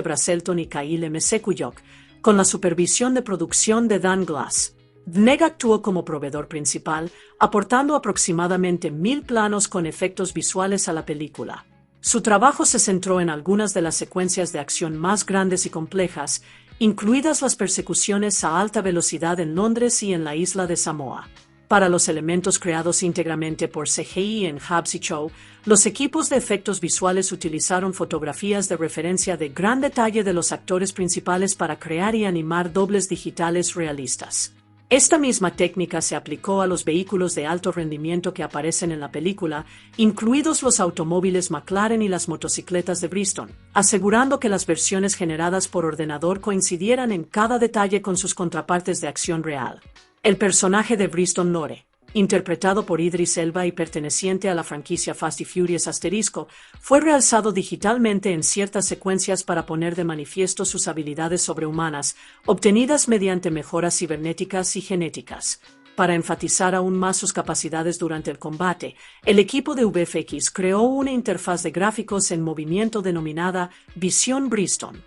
Brazelton y Kyle Mesekuyok, con la supervisión de producción de Dan Glass. NEG actuó como proveedor principal, aportando aproximadamente 1000 planos con efectos visuales a la película. Su trabajo se centró en algunas de las secuencias de acción más grandes y complejas, incluidas las persecuciones a alta velocidad en Londres y en la isla de Samoa. Para los elementos creados íntegramente por CGI en Hobbs y Cho, los equipos de efectos visuales utilizaron fotografías de referencia de gran detalle de los actores principales para crear y animar dobles digitales realistas. Esta misma técnica se aplicó a los vehículos de alto rendimiento que aparecen en la película, incluidos los automóviles McLaren y las motocicletas de Bristol, asegurando que las versiones generadas por ordenador coincidieran en cada detalle con sus contrapartes de acción real. El personaje de Bristol Lore, interpretado por Idris Elba y perteneciente a la franquicia Fast y Furious ***, fue realzado digitalmente en ciertas secuencias para poner de manifiesto sus habilidades sobrehumanas, obtenidas mediante mejoras cibernéticas y genéticas. Para enfatizar aún más sus capacidades durante el combate, el equipo de VFX creó una interfaz de gráficos en movimiento denominada Visión Bristol.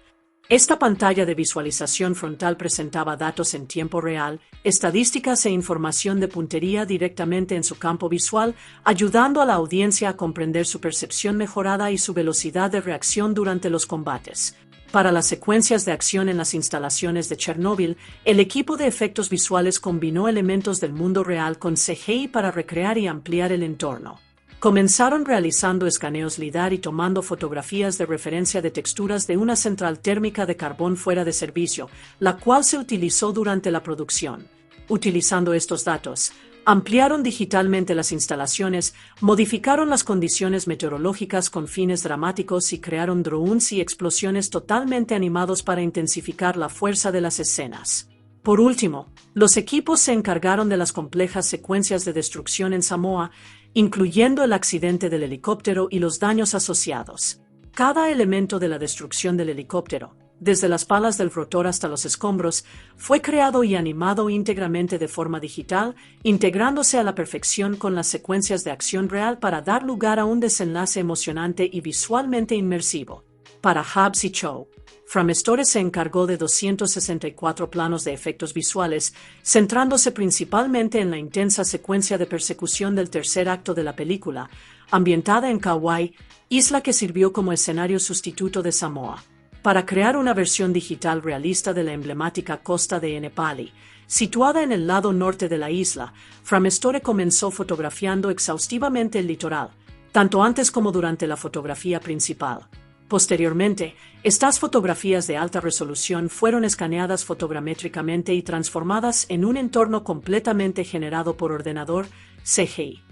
Esta pantalla de visualización frontal presentaba datos en tiempo real, estadísticas e información de puntería directamente en su campo visual, ayudando a la audiencia a comprender su percepción mejorada y su velocidad de reacción durante los combates. Para las secuencias de acción en las instalaciones de Chernóbil, el equipo de efectos visuales combinó elementos del mundo real con CGI para recrear y ampliar el entorno. Comenzaron realizando escaneos LIDAR y tomando fotografías de referencia de texturas de una central térmica de carbón fuera de servicio, la cual se utilizó durante la producción. Utilizando estos datos, Ampliaron digitalmente las instalaciones, modificaron las condiciones meteorológicas con fines dramáticos y crearon drones y explosiones totalmente animados para intensificar la fuerza de las escenas. Por último, los equipos se encargaron de las complejas secuencias de destrucción en Samoa, incluyendo el accidente del helicóptero y los daños asociados. Cada elemento de la destrucción del helicóptero, desde las palas del rotor hasta los escombros, fue creado y animado íntegramente de forma digital, integrándose a la perfección con las secuencias de acción real para dar lugar a un desenlace emocionante y visualmente inmersivo. Para Hobbs y Shaw, Framestore se encargó de 264 planos de efectos visuales, centrándose principalmente en la intensa secuencia de persecución del tercer acto de la película, ambientada en Kauai, isla que sirvió como escenario sustituto de Samoa. Para crear una versión digital realista de la emblemática costa de Enepali, situada en el lado norte de la isla, Framestore comenzó fotografiando exhaustivamente el litoral, tanto antes como durante la fotografía principal. Posteriormente, estas fotografías de alta resolución fueron escaneadas fotogramétricamente y transformadas en un entorno completamente generado por ordenador, CGI.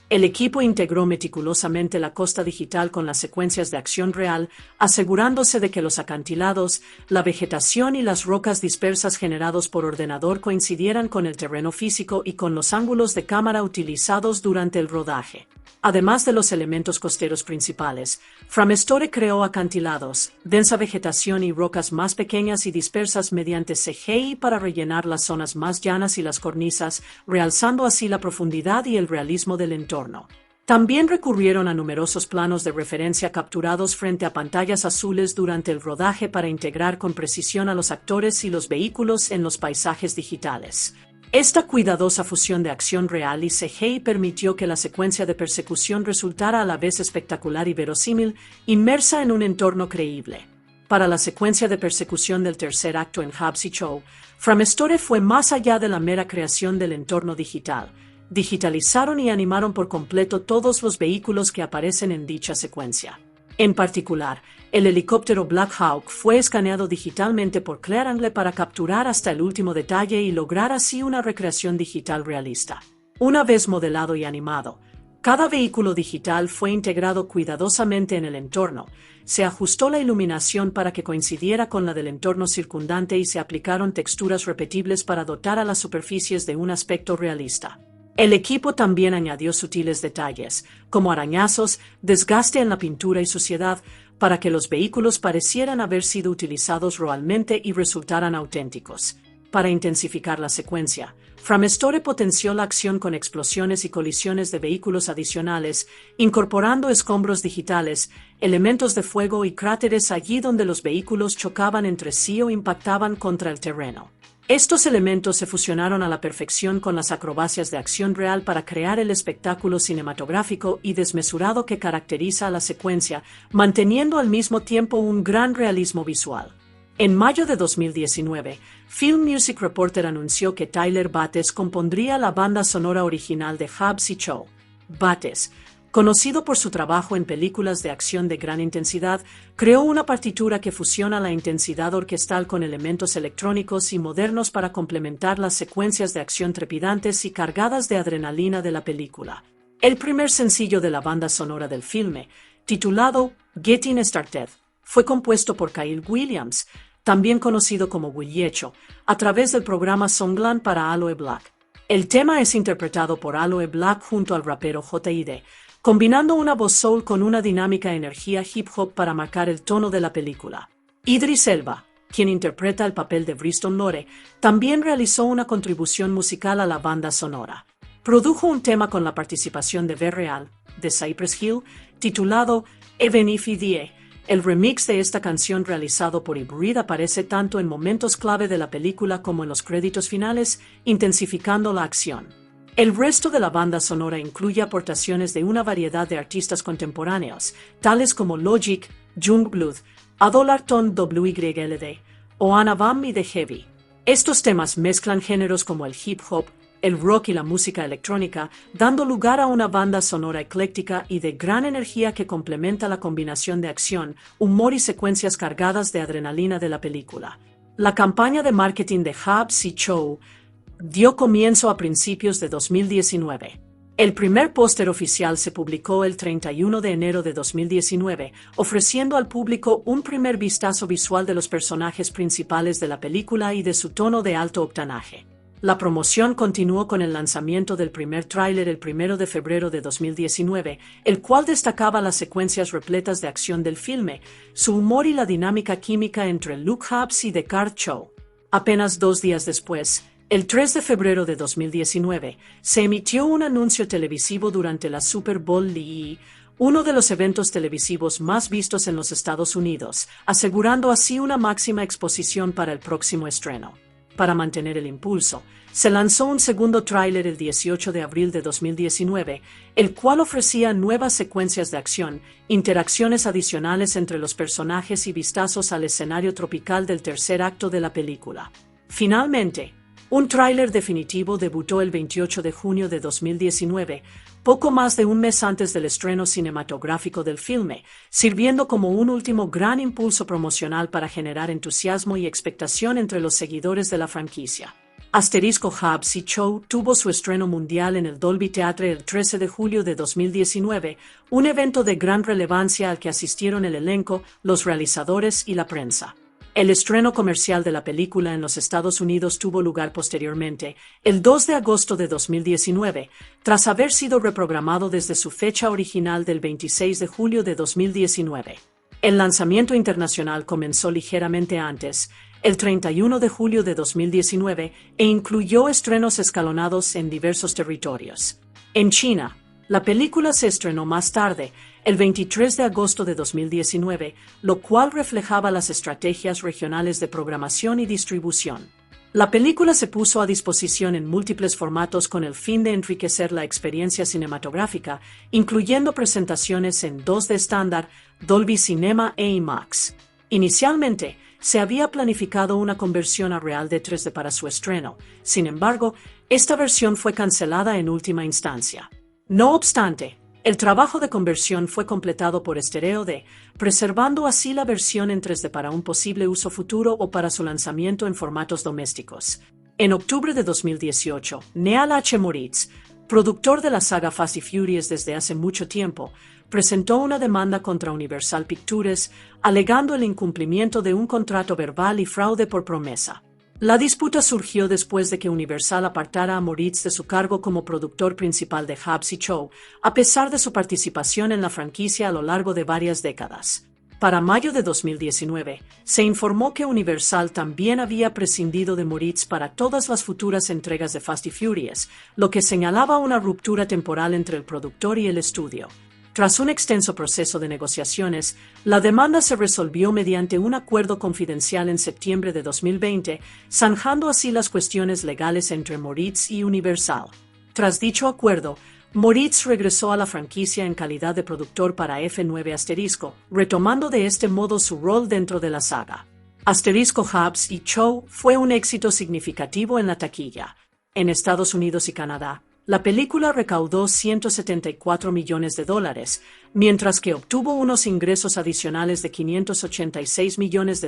El equipo integró meticulosamente la costa digital con las secuencias de acción real, asegurándose de que los acantilados, la vegetación y las rocas dispersas generados por ordenador coincidieran con el terreno físico y con los ángulos de cámara utilizados durante el rodaje. Además de los elementos costeros principales, Framestore creó acantilados, densa vegetación y rocas más pequeñas y dispersas mediante CGI para rellenar las zonas más llanas y las cornisas, realzando así la profundidad y el realismo del entorno. También recurrieron a numerosos planos de referencia capturados frente a pantallas azules durante el rodaje para integrar con precisión a los actores y los vehículos en los paisajes digitales. Esta cuidadosa fusión de acción real y CGI permitió que la secuencia de persecución resultara a la vez espectacular y verosímil, inmersa en un entorno creíble. Para la secuencia de persecución del tercer acto en Hobbs y Shaw, Framestore fue más allá de la mera creación del entorno digital. Digitalizaron y animaron por completo todos los vehículos que aparecen en dicha secuencia. En particular, el helicóptero Black Hawk fue escaneado digitalmente por Claire Angle para capturar hasta el último detalle y lograr así una recreación digital realista. Una vez modelado y animado, cada vehículo digital fue integrado cuidadosamente en el entorno, se ajustó la iluminación para que coincidiera con la del entorno circundante y se aplicaron texturas repetibles para dotar a las superficies de un aspecto realista. El equipo también añadió sutiles detalles, como arañazos, desgaste en la pintura y suciedad, para que los vehículos parecieran haber sido utilizados realmente y resultaran auténticos. Para intensificar la secuencia, Framestore potenció la acción con explosiones y colisiones de vehículos adicionales, incorporando escombros digitales, elementos de fuego y cráteres allí donde los vehículos chocaban entre sí o impactaban contra el terreno. Estos elementos se fusionaron a la perfección con las acrobacias de acción real para crear el espectáculo cinematográfico y desmesurado que caracteriza a la secuencia, manteniendo al mismo tiempo un gran realismo visual. En mayo de 2019, Film Music Reporter anunció que Tyler Bates compondría la banda sonora original de Hobbs y Shaw. Bates, conocido por su trabajo en películas de acción de gran intensidad, creó una partitura que fusiona la intensidad orquestal con elementos electrónicos y modernos para complementar las secuencias de acción trepidantes y cargadas de adrenalina de la película. El primer sencillo de la banda sonora del filme, titulado Getting Started, fue compuesto por Kyle Williams, también conocido como Williecho, a través del programa Songland para Aloe Black. El tema es interpretado por Aloe Black junto al rapero J.I.D., combinando una voz soul con una dinámica energía hip hop para marcar el tono de la película. Idris Elba, quien interpreta el papel de Bristol Lore, también realizó una contribución musical a la banda sonora. Produjo un tema con la participación de V-Real, de Cypress Hill, titulado Even If I Die. El remix de esta canción realizado por Hybrid aparece tanto en momentos clave de la película como en los créditos finales, intensificando la acción. El resto de la banda sonora incluye aportaciones de una variedad de artistas contemporáneos, tales como Logic, Jungblood, Adolarton WYLD o Anna Bam y The Heavy. Estos temas mezclan géneros como el hip hop, el rock y la música electrónica, dando lugar a una banda sonora ecléctica y de gran energía que complementa la combinación de acción, humor y secuencias cargadas de adrenalina de la película. La campaña de marketing de Hobbs y Shaw dio comienzo a principios de 2019. El primer póster oficial se publicó el 31 de enero de 2019, ofreciendo al público un primer vistazo visual de los personajes principales de la película y de su tono de alto octanaje. La promoción continuó con el lanzamiento del primer tráiler el 1 de febrero de 2019, el cual destacaba las secuencias repletas de acción del filme, su humor y la dinámica química entre Luke Hobbs y Descartes Cho. Apenas 2 días después, el 3 de febrero de 2019, se emitió un anuncio televisivo durante la Super Bowl y uno de los eventos televisivos más vistos en los Estados Unidos, asegurando así una máxima exposición para el próximo estreno. Para mantener el impulso, se lanzó un segundo tráiler el 18 de abril de 2019, el cual ofrecía nuevas secuencias de acción, interacciones adicionales entre los personajes y vistazos al escenario tropical del tercer acto de la película. Finalmente, un tráiler definitivo debutó el 28 de junio de 2019, poco más de un mes antes del estreno cinematográfico del filme, sirviendo como un último gran impulso promocional para generar entusiasmo y expectación entre los seguidores de la franquicia. Hobbs y Cho tuvo su estreno mundial en el Dolby Theatre el 13 de julio de 2019, un evento de gran relevancia al que asistieron el elenco, los realizadores y la prensa. El estreno comercial de la película en los Estados Unidos tuvo lugar posteriormente, el 2 de agosto de 2019, tras haber sido reprogramado desde su fecha original del 26 de julio de 2019. El lanzamiento internacional comenzó ligeramente antes, el 31 de julio de 2019, e incluyó estrenos escalonados en diversos territorios. En China, la película se estrenó más tarde, el 23 de agosto de 2019, lo cual reflejaba las estrategias regionales de programación y distribución. La película se puso a disposición en múltiples formatos con el fin de enriquecer la experiencia cinematográfica, incluyendo presentaciones en 2D estándar, Dolby Cinema e IMAX. Inicialmente, se había planificado una conversión a Real de 3D para su estreno, sin embargo, esta versión fue cancelada en última instancia. No obstante, el trabajo de conversión fue completado por Stereo D, preservando así la versión en 3D para un posible uso futuro o para su lanzamiento en formatos domésticos. En octubre de 2018, Neal H. Moritz, productor de la saga Fast y Furious desde hace mucho tiempo, presentó una demanda contra Universal Pictures, alegando el incumplimiento de un contrato verbal y fraude por promesa. La disputa surgió después de que Universal apartara a Moritz de su cargo como productor principal de Hobbs y Cho, a pesar de su participación en la franquicia a lo largo de varias décadas. Para mayo de 2019, se informó que Universal también había prescindido de Moritz para todas las futuras entregas de Fast y Furious, lo que señalaba una ruptura temporal entre el productor y el estudio. Tras un extenso proceso de negociaciones, la demanda se resolvió mediante un acuerdo confidencial en septiembre de 2020, zanjando así las cuestiones legales entre Moritz y Universal. Tras dicho acuerdo, Moritz regresó a la franquicia en calidad de productor para F9 *, retomando de este modo su rol dentro de la saga. Hobbs y Cho fue un éxito significativo en la taquilla. En Estados Unidos y Canadá, la película recaudó $174 millones, mientras que obtuvo unos ingresos adicionales de $586 millones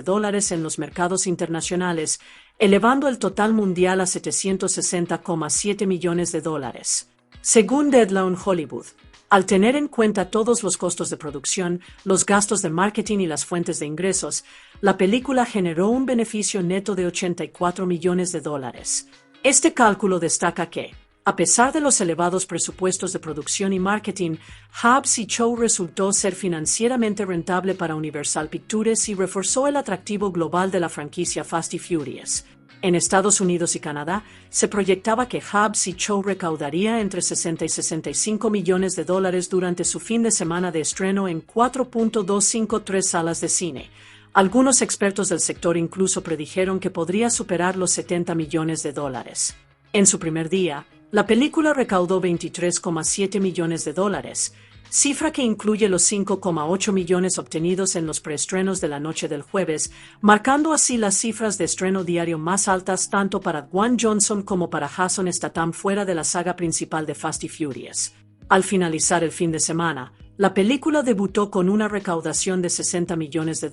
en los mercados internacionales, elevando el total mundial a $760,7 millones. Según Deadline Hollywood, al tener en cuenta todos los costos de producción, los gastos de marketing y las fuentes de ingresos, la película generó un beneficio neto de $84 millones. Este cálculo destaca que, a pesar de los elevados presupuestos de producción y marketing, Hobbs y Cho resultó ser financieramente rentable para Universal Pictures y reforzó el atractivo global de la franquicia Fast y Furious. En Estados Unidos y Canadá, se proyectaba que Hobbs y Cho recaudaría entre $60 y $65 millones durante su fin de semana de estreno en 4.253 salas de cine. Algunos expertos del sector incluso predijeron que podría superar los $70 millones. En su primer día, la película recaudó $23,7 millones, cifra que incluye los $5,8 millones obtenidos en los preestrenos de la noche del jueves, marcando así las cifras de estreno diario más altas tanto para Dwayne Johnson como para Jason Statham fuera de la saga principal de Fast y Furious. Al finalizar el fin de semana, la película debutó con una recaudación de $60 millones,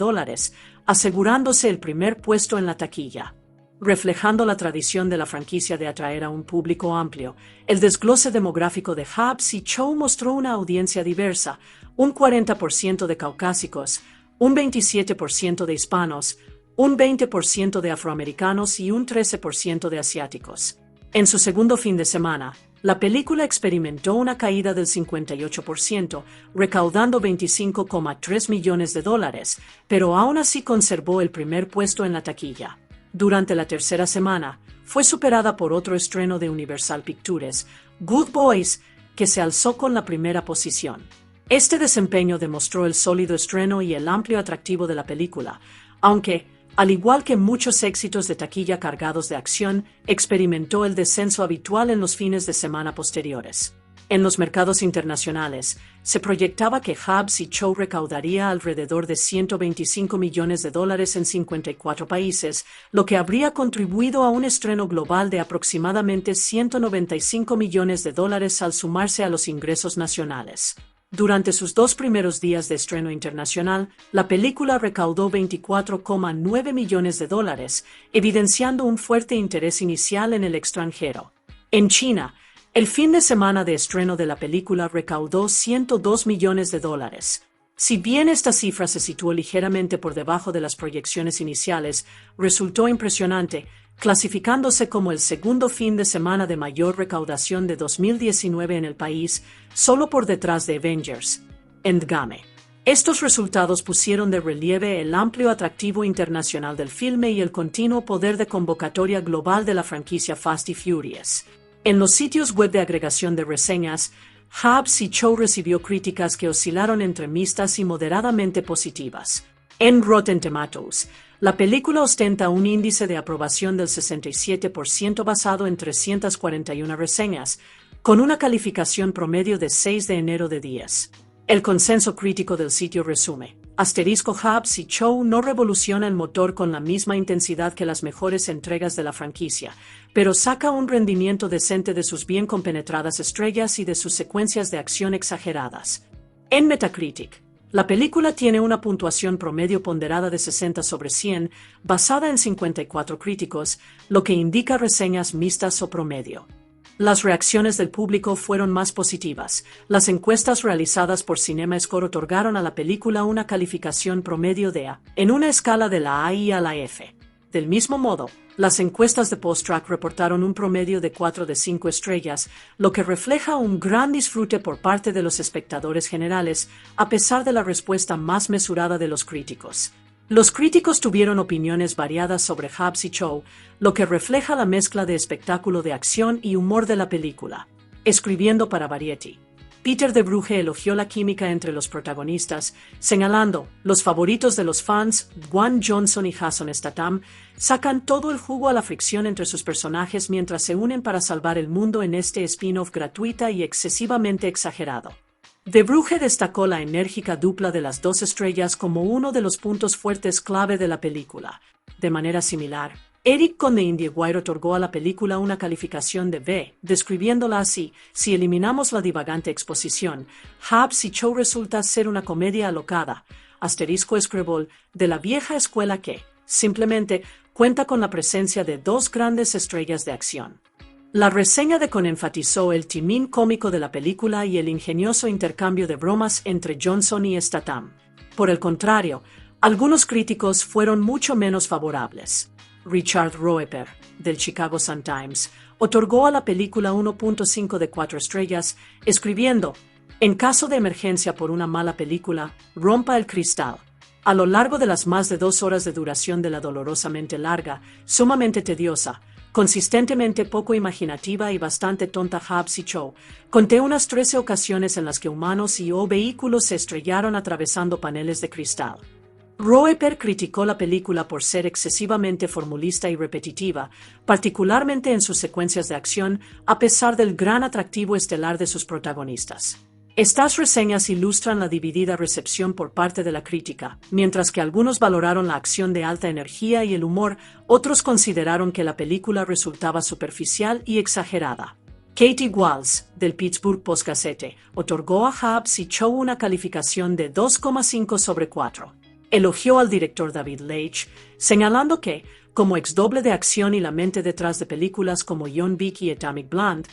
asegurándose el primer puesto en la taquilla. reflejando la tradición de la franquicia de atraer a un público amplio. El desglose demográfico de Hobbs y Shaw mostró una audiencia diversa, un 40% de caucásicos, un 27% de hispanos, un 20% de afroamericanos y un 13% de asiáticos. En su segundo fin de semana, la película experimentó una caída del 58%, recaudando $25,3 millones, pero aún así conservó el primer puesto en la taquilla. Durante la tercera semana, fue superada por otro estreno de Universal Pictures, Good Boys, que se alzó con la primera posición. Este desempeño demostró el sólido estreno y el amplio atractivo de la película, aunque, al igual que muchos éxitos de taquilla cargados de acción, experimentó el descenso habitual en los fines de semana posteriores. En los mercados internacionales, se proyectaba que Hobbs y Shaw recaudaría alrededor de $125 millones en 54 países, lo que habría contribuido a un estreno global de aproximadamente $195 millones al sumarse a los ingresos nacionales. Durante sus 2 primeros días de estreno internacional, la película recaudó $24,9 millones, evidenciando un fuerte interés inicial en el extranjero. En China, el fin de semana de estreno de la película recaudó $102 millones. Si bien esta cifra se situó ligeramente por debajo de las proyecciones iniciales, resultó impresionante, clasificándose como el segundo fin de semana de mayor recaudación de 2019 en el país, solo por detrás de Avengers Endgame. Estos resultados pusieron de relieve el amplio atractivo internacional del filme y el continuo poder de convocatoria global de la franquicia Fast y Furious. En los sitios web de agregación de reseñas, Hobbs y Shaw recibió críticas que oscilaron entre mixtas y moderadamente positivas. En Rotten Tomatoes, la película ostenta un índice de aprobación del 67% basado en 341 reseñas, con una calificación promedio de 6 de enero de 10. El consenso crítico del sitio resume: Hobbs y Shaw no revoluciona el motor con la misma intensidad que las mejores entregas de la franquicia, pero saca un rendimiento decente de sus bien compenetradas estrellas y de sus secuencias de acción exageradas. En Metacritic, la película tiene una puntuación promedio ponderada de 60 sobre 100, basada en 54 críticos, lo que indica reseñas mixtas o promedio. Las reacciones del público fueron más positivas. Las encuestas realizadas por CinemaScore otorgaron a la película una calificación promedio de A, en una escala de la A y a la F. Del mismo modo, las encuestas de Post-Track reportaron un promedio de 4 de 5 estrellas, lo que refleja un gran disfrute por parte de los espectadores generales, a pesar de la respuesta más mesurada de los críticos. Los críticos tuvieron opiniones variadas sobre Hobbs y Shaw, lo que refleja la mezcla de espectáculo de acción y humor de la película. Escribiendo para Variety, Peter de Brugge elogió la química entre los protagonistas, señalando: los favoritos de los fans, Dwayne Johnson y Jason Statham, sacan todo el jugo a la fricción entre sus personajes mientras se unen para salvar el mundo en este spin-off gratuita y excesivamente exagerado. De Brugge destacó la enérgica dupla de las dos estrellas como uno de los puntos fuertes clave de la película. De manera similar, Eric Conde IndieWire otorgó a la película una calificación de B, describiéndola así: si eliminamos la divagante exposición, Hobbs y Shaw resulta ser una comedia alocada, *Scribble, de la vieja escuela que, simplemente, cuenta con la presencia de dos grandes estrellas de acción. La reseña de Con enfatizó el timing cómico de la película y el ingenioso intercambio de bromas entre Johnson y Statham. Por el contrario, algunos críticos fueron mucho menos favorables. Richard Roeper, del Chicago Sun-Times, otorgó a la película 1.5 de 4 estrellas, escribiendo: en caso de emergencia por una mala película, rompa el cristal. A lo largo de las más de 2 horas de duración de la dolorosamente larga, sumamente tediosa, consistentemente poco imaginativa y bastante tonta Hobbs y Shaw, conté unas 13 ocasiones en las que humanos y o vehículos se estrellaron atravesando paneles de cristal. Roeper criticó la película por ser excesivamente formulista y repetitiva, particularmente en sus secuencias de acción, a pesar del gran atractivo estelar de sus protagonistas. Estas reseñas ilustran la dividida recepción por parte de la crítica. Mientras que algunos valoraron la acción de alta energía y el humor, otros consideraron que la película resultaba superficial y exagerada. Katie Walls, del Pittsburgh Post-Gazette, otorgó a Hobbs y Shaw una calificación de 2,5 sobre 4. Elogió al director David Leitch, señalando que, como exdoble de acción y la mente detrás de películas como John Wick y Atomic Blonde,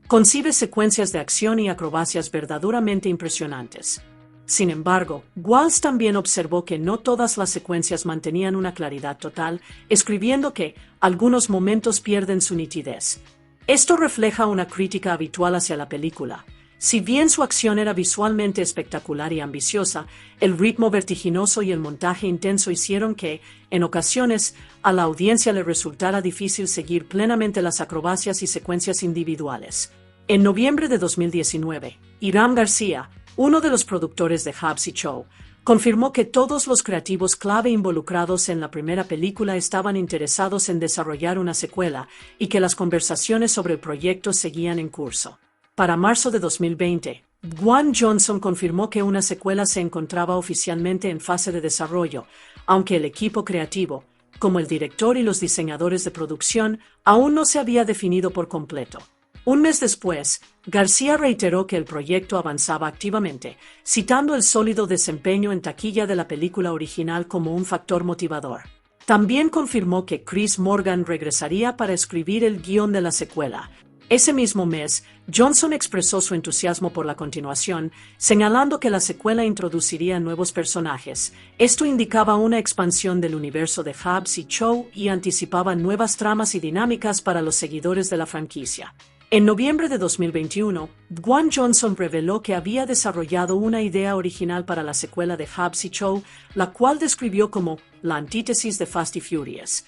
concibe secuencias de acción y acrobacias verdaderamente impresionantes. Sin embargo, Walsh también observó que no todas las secuencias mantenían una claridad total, escribiendo que algunos momentos pierden su nitidez. Esto refleja una crítica habitual hacia la película. Si bien su acción era visualmente espectacular y ambiciosa, el ritmo vertiginoso y el montaje intenso hicieron que, en ocasiones, a la audiencia le resultara difícil seguir plenamente las acrobacias y secuencias individuales. En noviembre de 2019, Hiram García, uno de los productores de Hobbs y Shaw, confirmó que todos los creativos clave involucrados en la primera película estaban interesados en desarrollar una secuela y que las conversaciones sobre el proyecto seguían en curso. Para marzo de 2020, Dwayne Johnson confirmó que una secuela se encontraba oficialmente en fase de desarrollo, aunque el equipo creativo, como el director y los diseñadores de producción, aún no se había definido por completo. Un mes después, García reiteró que el proyecto avanzaba activamente, citando el sólido desempeño en taquilla de la película original como un factor motivador. También confirmó que Chris Morgan regresaría para escribir el guión de la secuela. Ese mismo mes, Johnson expresó su entusiasmo por la continuación, señalando que la secuela introduciría nuevos personajes. Esto indicaba una expansión del universo de Hobbs y Shaw y anticipaba nuevas tramas y dinámicas para los seguidores de la franquicia. En noviembre de 2021, Dwayne Johnson reveló que había desarrollado una idea original para la secuela de Hobbs y Shaw, la cual describió como la antítesis de Fast y Furious.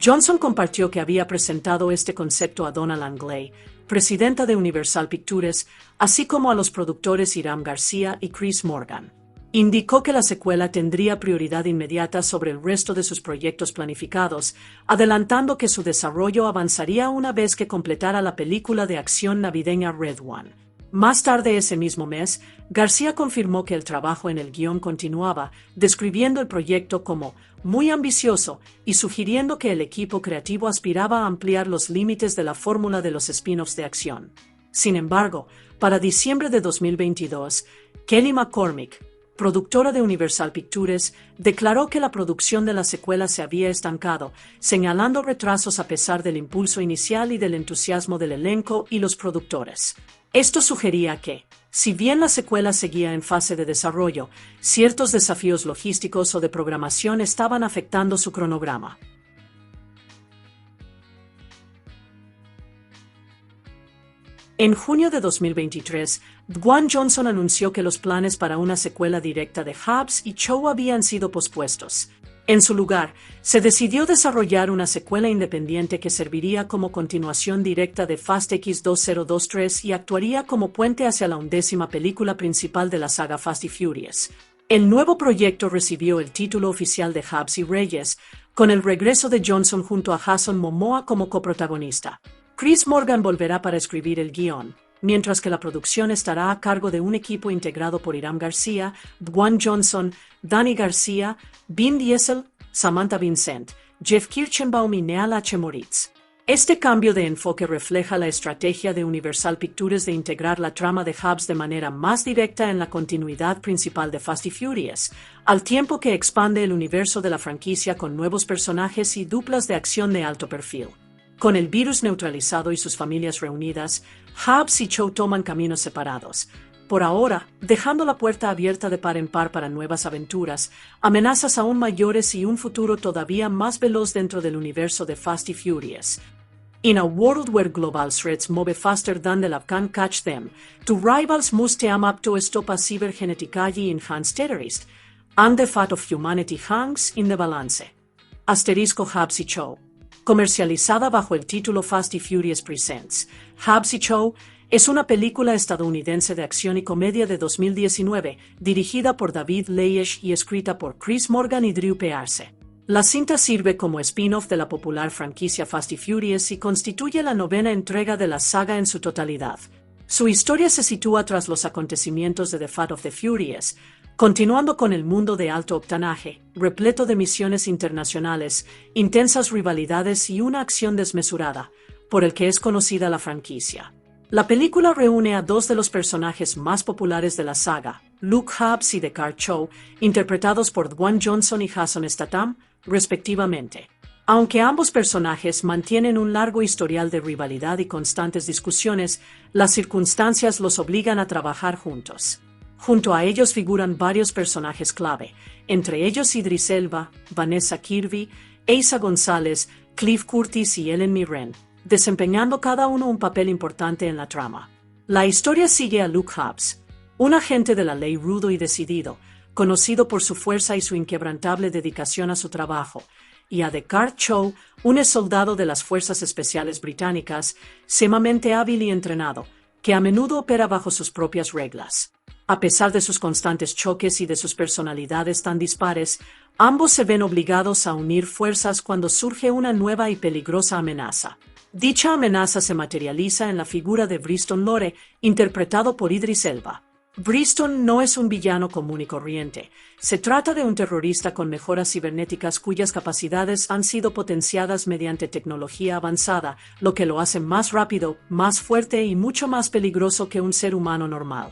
Johnson compartió que había presentado este concepto a Donna Langley, presidenta de Universal Pictures, así como a los productores Hiram García y Chris Morgan. Indicó que la secuela tendría prioridad inmediata sobre el resto de sus proyectos planificados, adelantando que su desarrollo avanzaría una vez que completara la película de acción navideña Red One. Más tarde ese mismo mes, García confirmó que el trabajo en el guión continuaba, describiendo el proyecto como muy ambicioso y sugiriendo que el equipo creativo aspiraba a ampliar los límites de la fórmula de los spin-offs de acción. Sin embargo, para diciembre de 2022, Kelly McCormick, productora de Universal Pictures, declaró que la producción de la secuela se había estancado, señalando retrasos a pesar del impulso inicial y del entusiasmo del elenco y los productores. Esto sugería que, si bien la secuela seguía en fase de desarrollo, ciertos desafíos logísticos o de programación estaban afectando su cronograma. En junio de 2023, Dwayne Johnson anunció que los planes para una secuela directa de Hobbs y Shaw habían sido pospuestos. En su lugar, se decidió desarrollar una secuela independiente que serviría como continuación directa de Fast X 2023 y actuaría como puente hacia la 11ª película principal de la saga Fast y Furious. El nuevo proyecto recibió el título oficial de Hobbs y Reyes, con el regreso de Johnson junto a Jason Momoa como coprotagonista. Chris Morgan volverá para escribir el guión, mientras que la producción estará a cargo de un equipo integrado por Hiram García, Dwayne Johnson, Danny García, Vin Diesel, Samantha Vincent, Jeff Kirchenbaum y Neal H. Moritz. Este cambio de enfoque refleja la estrategia de Universal Pictures de integrar la trama de Hobbs de manera más directa en la continuidad principal de Fast y Furious, al tiempo que expande el universo de la franquicia con nuevos personajes y duplas de acción de alto perfil. Con el virus neutralizado y sus familias reunidas, Hobbs y Shaw toman caminos separados. Por ahora, dejando la puerta abierta de par en par para nuevas aventuras, amenazas aún mayores y un futuro todavía más veloz dentro del universo de Fast y Furious. In a world where global threats move faster than the lab can catch them, two rivals must team up to stop a cybergenetically enhanced terrorist, and the fate of humanity hangs in the balance. Asterisco Hobbs y Shaw. Comercializada bajo el título Fast y Furious Presents, Hobbs y Shaw es una película estadounidense de acción y comedia de 2019, dirigida por David Leitch y escrita por Chris Morgan y Drew Pearce. La cinta sirve como spin-off de la popular franquicia Fast y Furious y constituye la 9ª entrega de la saga en su totalidad. Su historia se sitúa tras los acontecimientos de The Fate of the Furious, continuando con el mundo de alto octanaje, repleto de misiones internacionales, intensas rivalidades y una acción desmesurada, por el que es conocida la franquicia. La película reúne a dos de los personajes más populares de la saga, Luke Hobbs y The Card Show, interpretados por Dwayne Johnson y Jason Statham, respectivamente. Aunque ambos personajes mantienen un largo historial de rivalidad y constantes discusiones, las circunstancias los obligan a trabajar juntos. Junto a ellos figuran varios personajes clave, entre ellos Idris Elba, Vanessa Kirby, Eiza González, Cliff Curtis y Ellen Mirren, desempeñando cada uno un papel importante en la trama. La historia sigue a Luke Hobbs, un agente de la ley rudo y decidido, conocido por su fuerza y su inquebrantable dedicación a su trabajo, y a The Card Show, un exsoldado de las Fuerzas Especiales Británicas, sumamente hábil y entrenado, que a menudo opera bajo sus propias reglas. A pesar de sus constantes choques y de sus personalidades tan dispares, ambos se ven obligados a unir fuerzas cuando surge una nueva y peligrosa amenaza. Dicha amenaza se materializa en la figura de Briston Lore, interpretado por Idris Elba. Briston no es un villano común y corriente. Se trata de un terrorista con mejoras cibernéticas cuyas capacidades han sido potenciadas mediante tecnología avanzada, lo que lo hace más rápido, más fuerte y mucho más peligroso que un ser humano normal.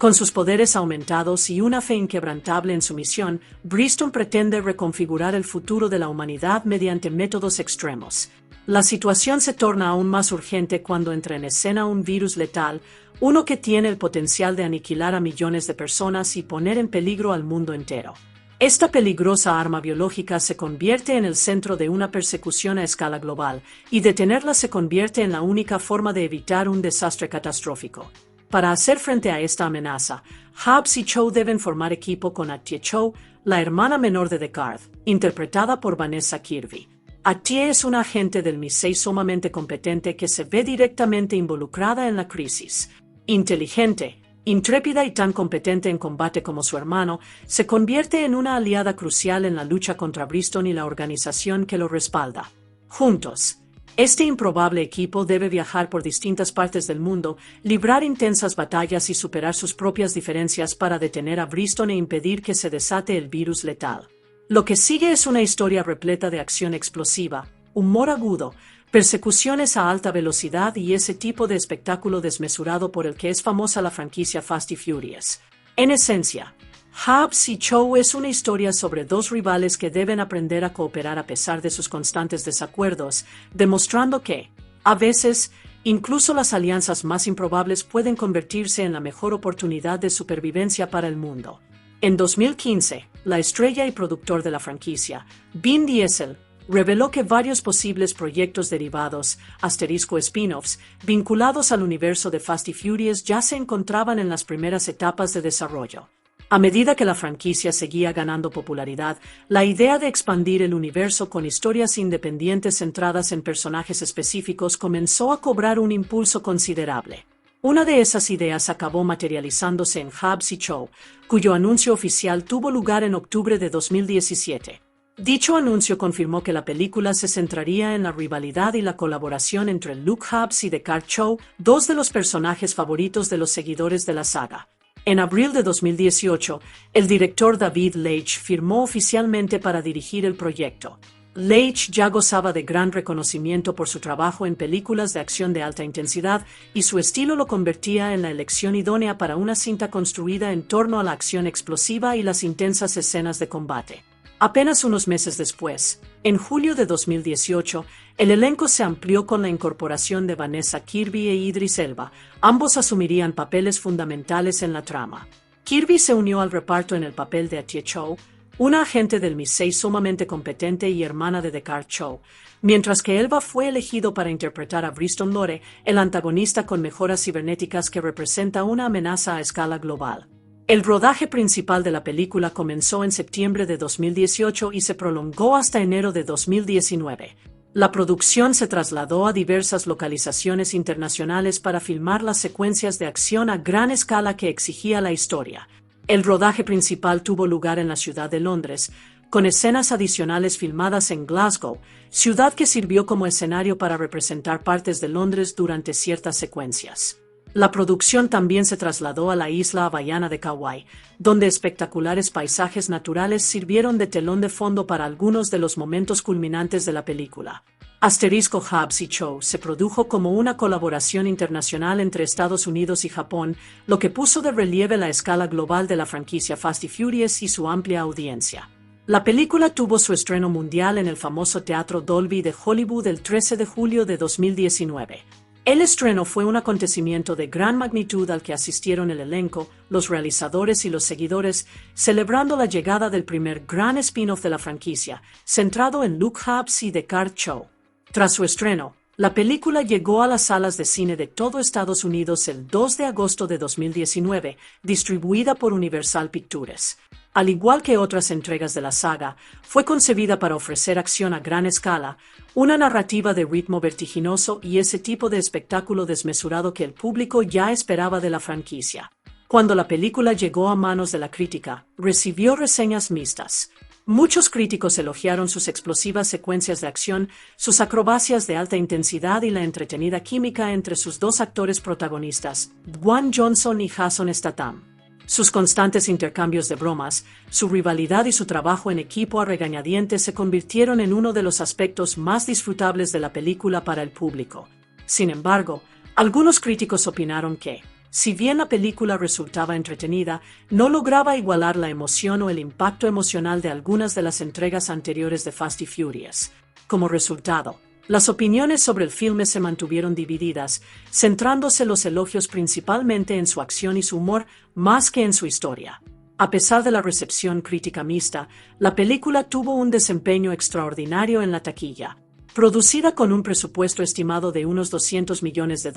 Con sus poderes aumentados y una fe inquebrantable en su misión, Briston pretende reconfigurar el futuro de la humanidad mediante métodos extremos. La situación se torna aún más urgente cuando entra en escena un virus letal, uno que tiene el potencial de aniquilar a millones de personas y poner en peligro al mundo entero. Esta peligrosa arma biológica se convierte en el centro de una persecución a escala global, y detenerla se convierte en la única forma de evitar un desastre catastrófico. Para hacer frente a esta amenaza, Hobbs y Cho deben formar equipo con Atie Cho, la hermana menor de The Card, interpretada por Vanessa Kirby. Atie es una agente del MI6 sumamente competente que se ve directamente involucrada en la crisis. Inteligente, intrépida y tan competente en combate como su hermano, se convierte en una aliada crucial en la lucha contra Briston y la organización que lo respalda. Juntos, este improbable equipo debe viajar por distintas partes del mundo, librar intensas batallas y superar sus propias diferencias para detener a Briston e impedir que se desate el virus letal. Lo que sigue es una historia repleta de acción explosiva, humor agudo, persecuciones a alta velocidad y ese tipo de espectáculo desmesurado por el que es famosa la franquicia Fast y Furious. En esencia, Hobbs y Cho es una historia sobre dos rivales que deben aprender a cooperar a pesar de sus constantes desacuerdos, demostrando que, a veces, incluso las alianzas más improbables pueden convertirse en la mejor oportunidad de supervivencia para el mundo. En 2015, la estrella y productor de la franquicia, Vin Diesel, reveló que varios posibles proyectos derivados, *spin-offs, vinculados al universo de Fast y Furious ya se encontraban en las primeras etapas de desarrollo. A medida que la franquicia seguía ganando popularidad, la idea de expandir el universo con historias independientes centradas en personajes específicos comenzó a cobrar un impulso considerable. Una de esas ideas acabó materializándose en Hobbs y Cho, cuyo anuncio oficial tuvo lugar en octubre de 2017. Dicho anuncio confirmó que la película se centraría en la rivalidad y la colaboración entre Luke Hobbs y The Card Show, dos de los personajes favoritos de los seguidores de la saga. En abril de 2018, el director David Leitch firmó oficialmente para dirigir el proyecto. Leitch ya gozaba de gran reconocimiento por su trabajo en películas de acción de alta intensidad y su estilo lo convertía en la elección idónea para una cinta construida en torno a la acción explosiva y las intensas escenas de combate. Apenas unos meses después, en julio de 2018, el elenco se amplió con la incorporación de Vanessa Kirby e Idris Elba. Ambos asumirían papeles fundamentales en la trama. Kirby se unió al reparto en el papel de Atie Cho, una agente del MI6 sumamente competente y hermana de The Card Show, mientras que Elba fue elegido para interpretar a Briston Lore, el antagonista con mejoras cibernéticas que representa una amenaza a escala global. El rodaje principal de la película comenzó en septiembre de 2018 y se prolongó hasta enero de 2019. La producción se trasladó a diversas localizaciones internacionales para filmar las secuencias de acción a gran escala que exigía la historia. El rodaje principal tuvo lugar en la ciudad de Londres, con escenas adicionales filmadas en Glasgow, ciudad que sirvió como escenario para representar partes de Londres durante ciertas secuencias. La producción también se trasladó a la isla hawaiana de Kauai, donde espectaculares paisajes naturales sirvieron de telón de fondo para algunos de los momentos culminantes de la película. Asterisco Hobbs y Shaw se produjo como una colaboración internacional entre Estados Unidos y Japón, lo que puso de relieve la escala global de la franquicia Fast y Furious y su amplia audiencia. La película tuvo su estreno mundial en el famoso Teatro Dolby de Hollywood el 13 de julio de 2019. El estreno fue un acontecimiento de gran magnitud al que asistieron el elenco, los realizadores y los seguidores, celebrando la llegada del primer gran spin-off de la franquicia, centrado en Luke Hobbs y The Car Show. Tras su estreno, la película llegó a las salas de cine de todo Estados Unidos el 2 de agosto de 2019, distribuida por Universal Pictures. Al igual que otras entregas de la saga, fue concebida para ofrecer acción a gran escala, una narrativa de ritmo vertiginoso y ese tipo de espectáculo desmesurado que el público ya esperaba de la franquicia. Cuando la película llegó a manos de la crítica, recibió reseñas mixtas. Muchos críticos elogiaron sus explosivas secuencias de acción, sus acrobacias de alta intensidad y la entretenida química entre sus dos actores protagonistas, Dwayne Johnson y Jason Statham. Sus constantes intercambios de bromas, su rivalidad y su trabajo en equipo a regañadientes se convirtieron en uno de los aspectos más disfrutables de la película para el público. Sin embargo, algunos críticos opinaron que, si bien la película resultaba entretenida, no lograba igualar la emoción o el impacto emocional de algunas de las entregas anteriores de Fast y Furious. Como resultado, las opiniones sobre el filme se mantuvieron divididas, centrándose los elogios principalmente en su acción y su humor más que en su historia. A pesar de la recepción crítica mixta, la película tuvo un desempeño extraordinario en la taquilla. Producida con un presupuesto estimado de unos $200 millones,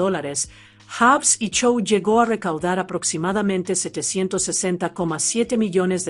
Hobbs y Shaw llegó a recaudar aproximadamente $760,7 millones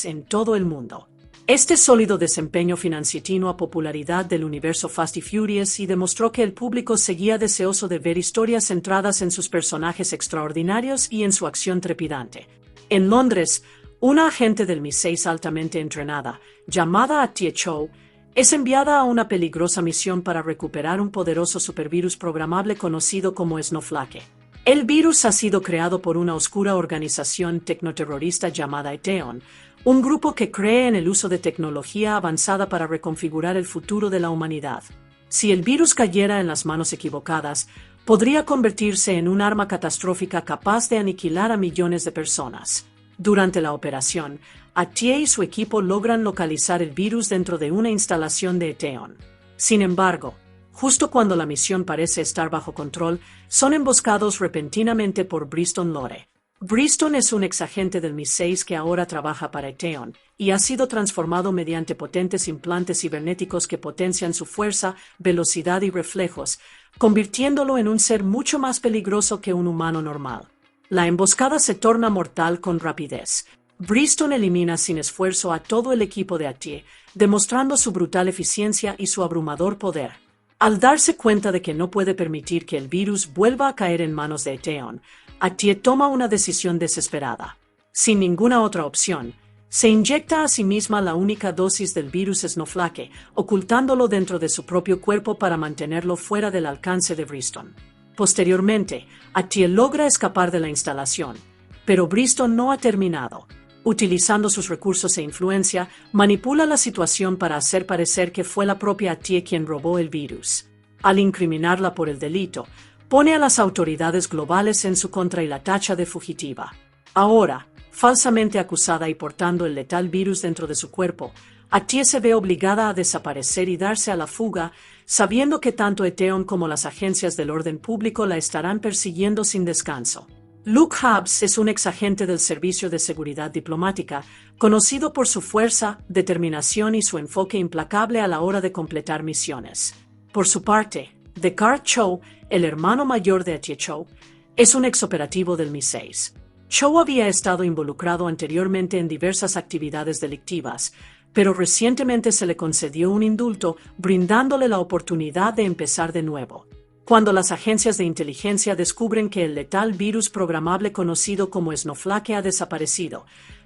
en todo el mundo. Este sólido desempeño financió a popularidad del universo Fast y Furious y demostró que el público seguía deseoso de ver historias centradas en sus personajes extraordinarios y en su acción trepidante. En Londres, una agente del MI6 altamente entrenada, llamada Atie Shaw, es enviada a una peligrosa misión para recuperar un poderoso supervirus programable conocido como Snowflake. El virus ha sido creado por una oscura organización tecnoterrorista llamada Eteon, un grupo que cree en el uso de tecnología avanzada para reconfigurar el futuro de la humanidad. Si el virus cayera en las manos equivocadas, podría convertirse en un arma catastrófica capaz de aniquilar a millones de personas. Durante la operación, Atie y su equipo logran localizar el virus dentro de una instalación de Eteon. Sin embargo, justo cuando la misión parece estar bajo control, son emboscados repentinamente por Briston Lore. Briston es un exagente del MI6 que ahora trabaja para Eteon, y ha sido transformado mediante potentes implantes cibernéticos que potencian su fuerza, velocidad y reflejos, convirtiéndolo en un ser mucho más peligroso que un humano normal. La emboscada se torna mortal con rapidez. Briston elimina sin esfuerzo a todo el equipo de Atie, demostrando su brutal eficiencia y su abrumador poder. Al darse cuenta de que no puede permitir que el virus vuelva a caer en manos de Eteon, Atie toma una decisión desesperada. Sin ninguna otra opción, se inyecta a sí misma la única dosis del virus Snowflake, ocultándolo dentro de su propio cuerpo para mantenerlo fuera del alcance de Briston. Posteriormente, Atie logra escapar de la instalación, pero Briston no ha terminado. Utilizando sus recursos e influencia, manipula la situación para hacer parecer que fue la propia Atie quien robó el virus. Al incriminarla por el delito, pone a las autoridades globales en su contra y la tacha de fugitiva. Ahora, falsamente acusada y portando el letal virus dentro de su cuerpo, Atie se ve obligada a desaparecer y darse a la fuga, sabiendo que tanto Eteon como las agencias del orden público la estarán persiguiendo sin descanso. Luke Hobbs es un exagente del Servicio de Seguridad Diplomática, conocido por su fuerza, determinación y su enfoque implacable a la hora de completar misiones. Por su parte, The Car Show, el hermano mayor de Atie Shaw, es un exoperativo del MI6. Shaw había estado involucrado anteriormente en diversas actividades delictivas, pero recientemente se le concedió un indulto, brindándole la oportunidad de empezar de nuevo. Cuando las agencias de inteligencia descubren que el letal virus programable conocido como Snowflake ha desaparecido,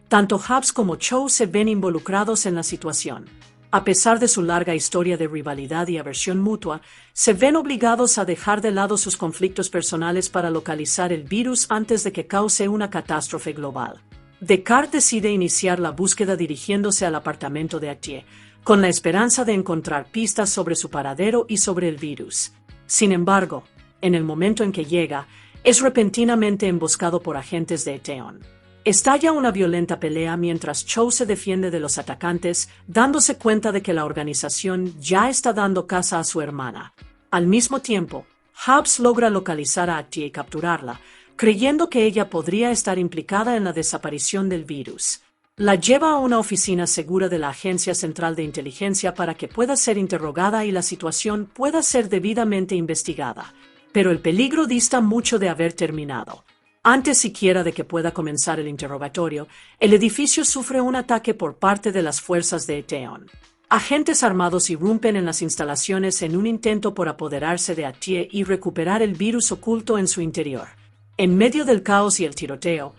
tanto Hobbs como Shaw se ven involucrados en la situación. A pesar de su larga historia de rivalidad y aversión mutua, se ven obligados a dejar de lado sus conflictos personales para localizar el virus antes de que cause una catástrofe global. Descartes decide iniciar la búsqueda dirigiéndose al apartamento de Atie, con la esperanza de encontrar pistas sobre su paradero y sobre el virus. Sin embargo, en el momento en que llega, es repentinamente emboscado por agentes de Eteon. Estalla una violenta pelea mientras Cho se defiende de los atacantes, dándose cuenta de que la organización ya está dando caza a su hermana. Al mismo tiempo, Hobbs logra localizar a Atie y capturarla, creyendo que ella podría estar implicada en la desaparición del virus. La lleva a una oficina segura de la Agencia Central de Inteligencia para que pueda ser interrogada y la situación pueda ser debidamente investigada. Pero el peligro dista mucho de haber terminado. Antes siquiera de que pueda comenzar el interrogatorio, el edificio sufre un ataque por parte de las fuerzas de Eteon. Agentes armados irrumpen en las instalaciones en un intento por apoderarse de Atie y recuperar el virus oculto en su interior. En medio del caos y el tiroteo,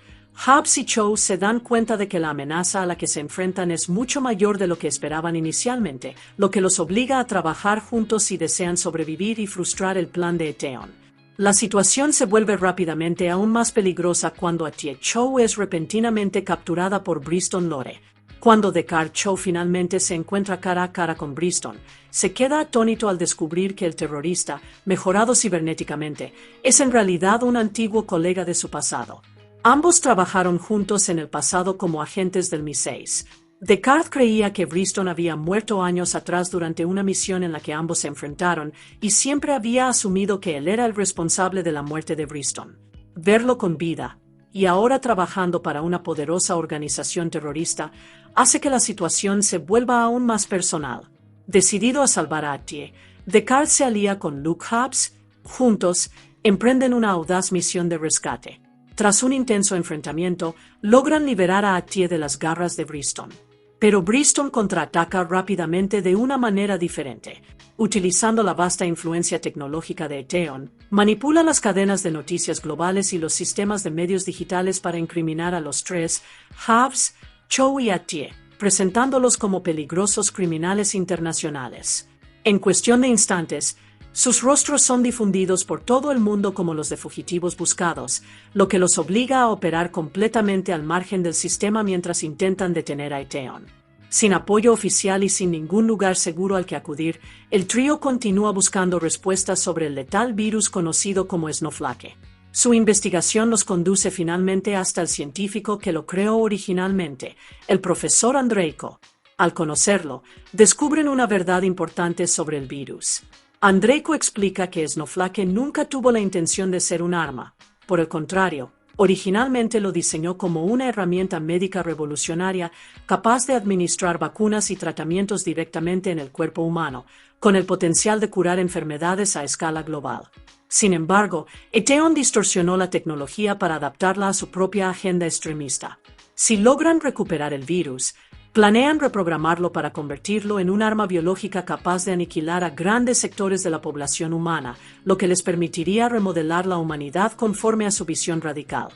Hobbs y Cho se dan cuenta de que la amenaza a la que se enfrentan es mucho mayor de lo que esperaban inicialmente, lo que los obliga a trabajar juntos si desean sobrevivir y frustrar el plan de Eteon. La situación se vuelve rápidamente aún más peligrosa cuando Atie Cho es repentinamente capturada por Briston Lore. Cuando Descartes Cho finalmente se encuentra cara a cara con Briston, se queda atónito al descubrir que el terrorista, mejorado cibernéticamente, es en realidad un antiguo colega de su pasado. Ambos trabajaron juntos en el pasado como agentes del MI6. Descartes creía que Briston había muerto años atrás durante una misión en la que ambos se enfrentaron y siempre había asumido que él era el responsable de la muerte de Briston. Verlo con vida, y ahora trabajando para una poderosa organización terrorista, hace que la situación se vuelva aún más personal. Decidido a salvar a Atie, Descartes se alía con Luke Hobbs. Juntos, emprenden una audaz misión de rescate. Tras un intenso enfrentamiento, logran liberar a Atie de las garras de Briston. Pero Briston contraataca rápidamente de una manera diferente. Utilizando la vasta influencia tecnológica de Eteon, manipula las cadenas de noticias globales y los sistemas de medios digitales para incriminar a los tres, Hobbs, Cho y Atie, presentándolos como peligrosos criminales internacionales. En cuestión de instantes, sus rostros son difundidos por todo el mundo como los de fugitivos buscados, lo que los obliga a operar completamente al margen del sistema mientras intentan detener a Eteon. Sin apoyo oficial y sin ningún lugar seguro al que acudir, el trío continúa buscando respuestas sobre el letal virus conocido como Snowflake. Su investigación los conduce finalmente hasta el científico que lo creó originalmente, el profesor Andreyko. Al conocerlo, descubren una verdad importante sobre el virus. Andreyko explica que Snowflake nunca tuvo la intención de ser un arma. Por el contrario, originalmente lo diseñó como una herramienta médica revolucionaria capaz de administrar vacunas y tratamientos directamente en el cuerpo humano, con el potencial de curar enfermedades a escala global. Sin embargo, Eteon distorsionó la tecnología para adaptarla a su propia agenda extremista. Si logran recuperar el virus, planean reprogramarlo para convertirlo en un arma biológica capaz de aniquilar a grandes sectores de la población humana, lo que les permitiría remodelar la humanidad conforme a su visión radical.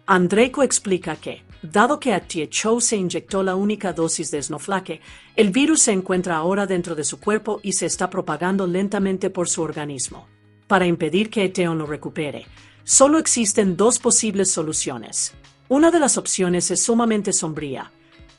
Andreyko explica que, dado que Atie Cho se inyectó la única dosis de Snowflake, el virus se encuentra ahora dentro de su cuerpo y se está propagando lentamente por su organismo. Para impedir que Eteon lo recupere, solo existen dos posibles soluciones. Una de las opciones es sumamente sombría.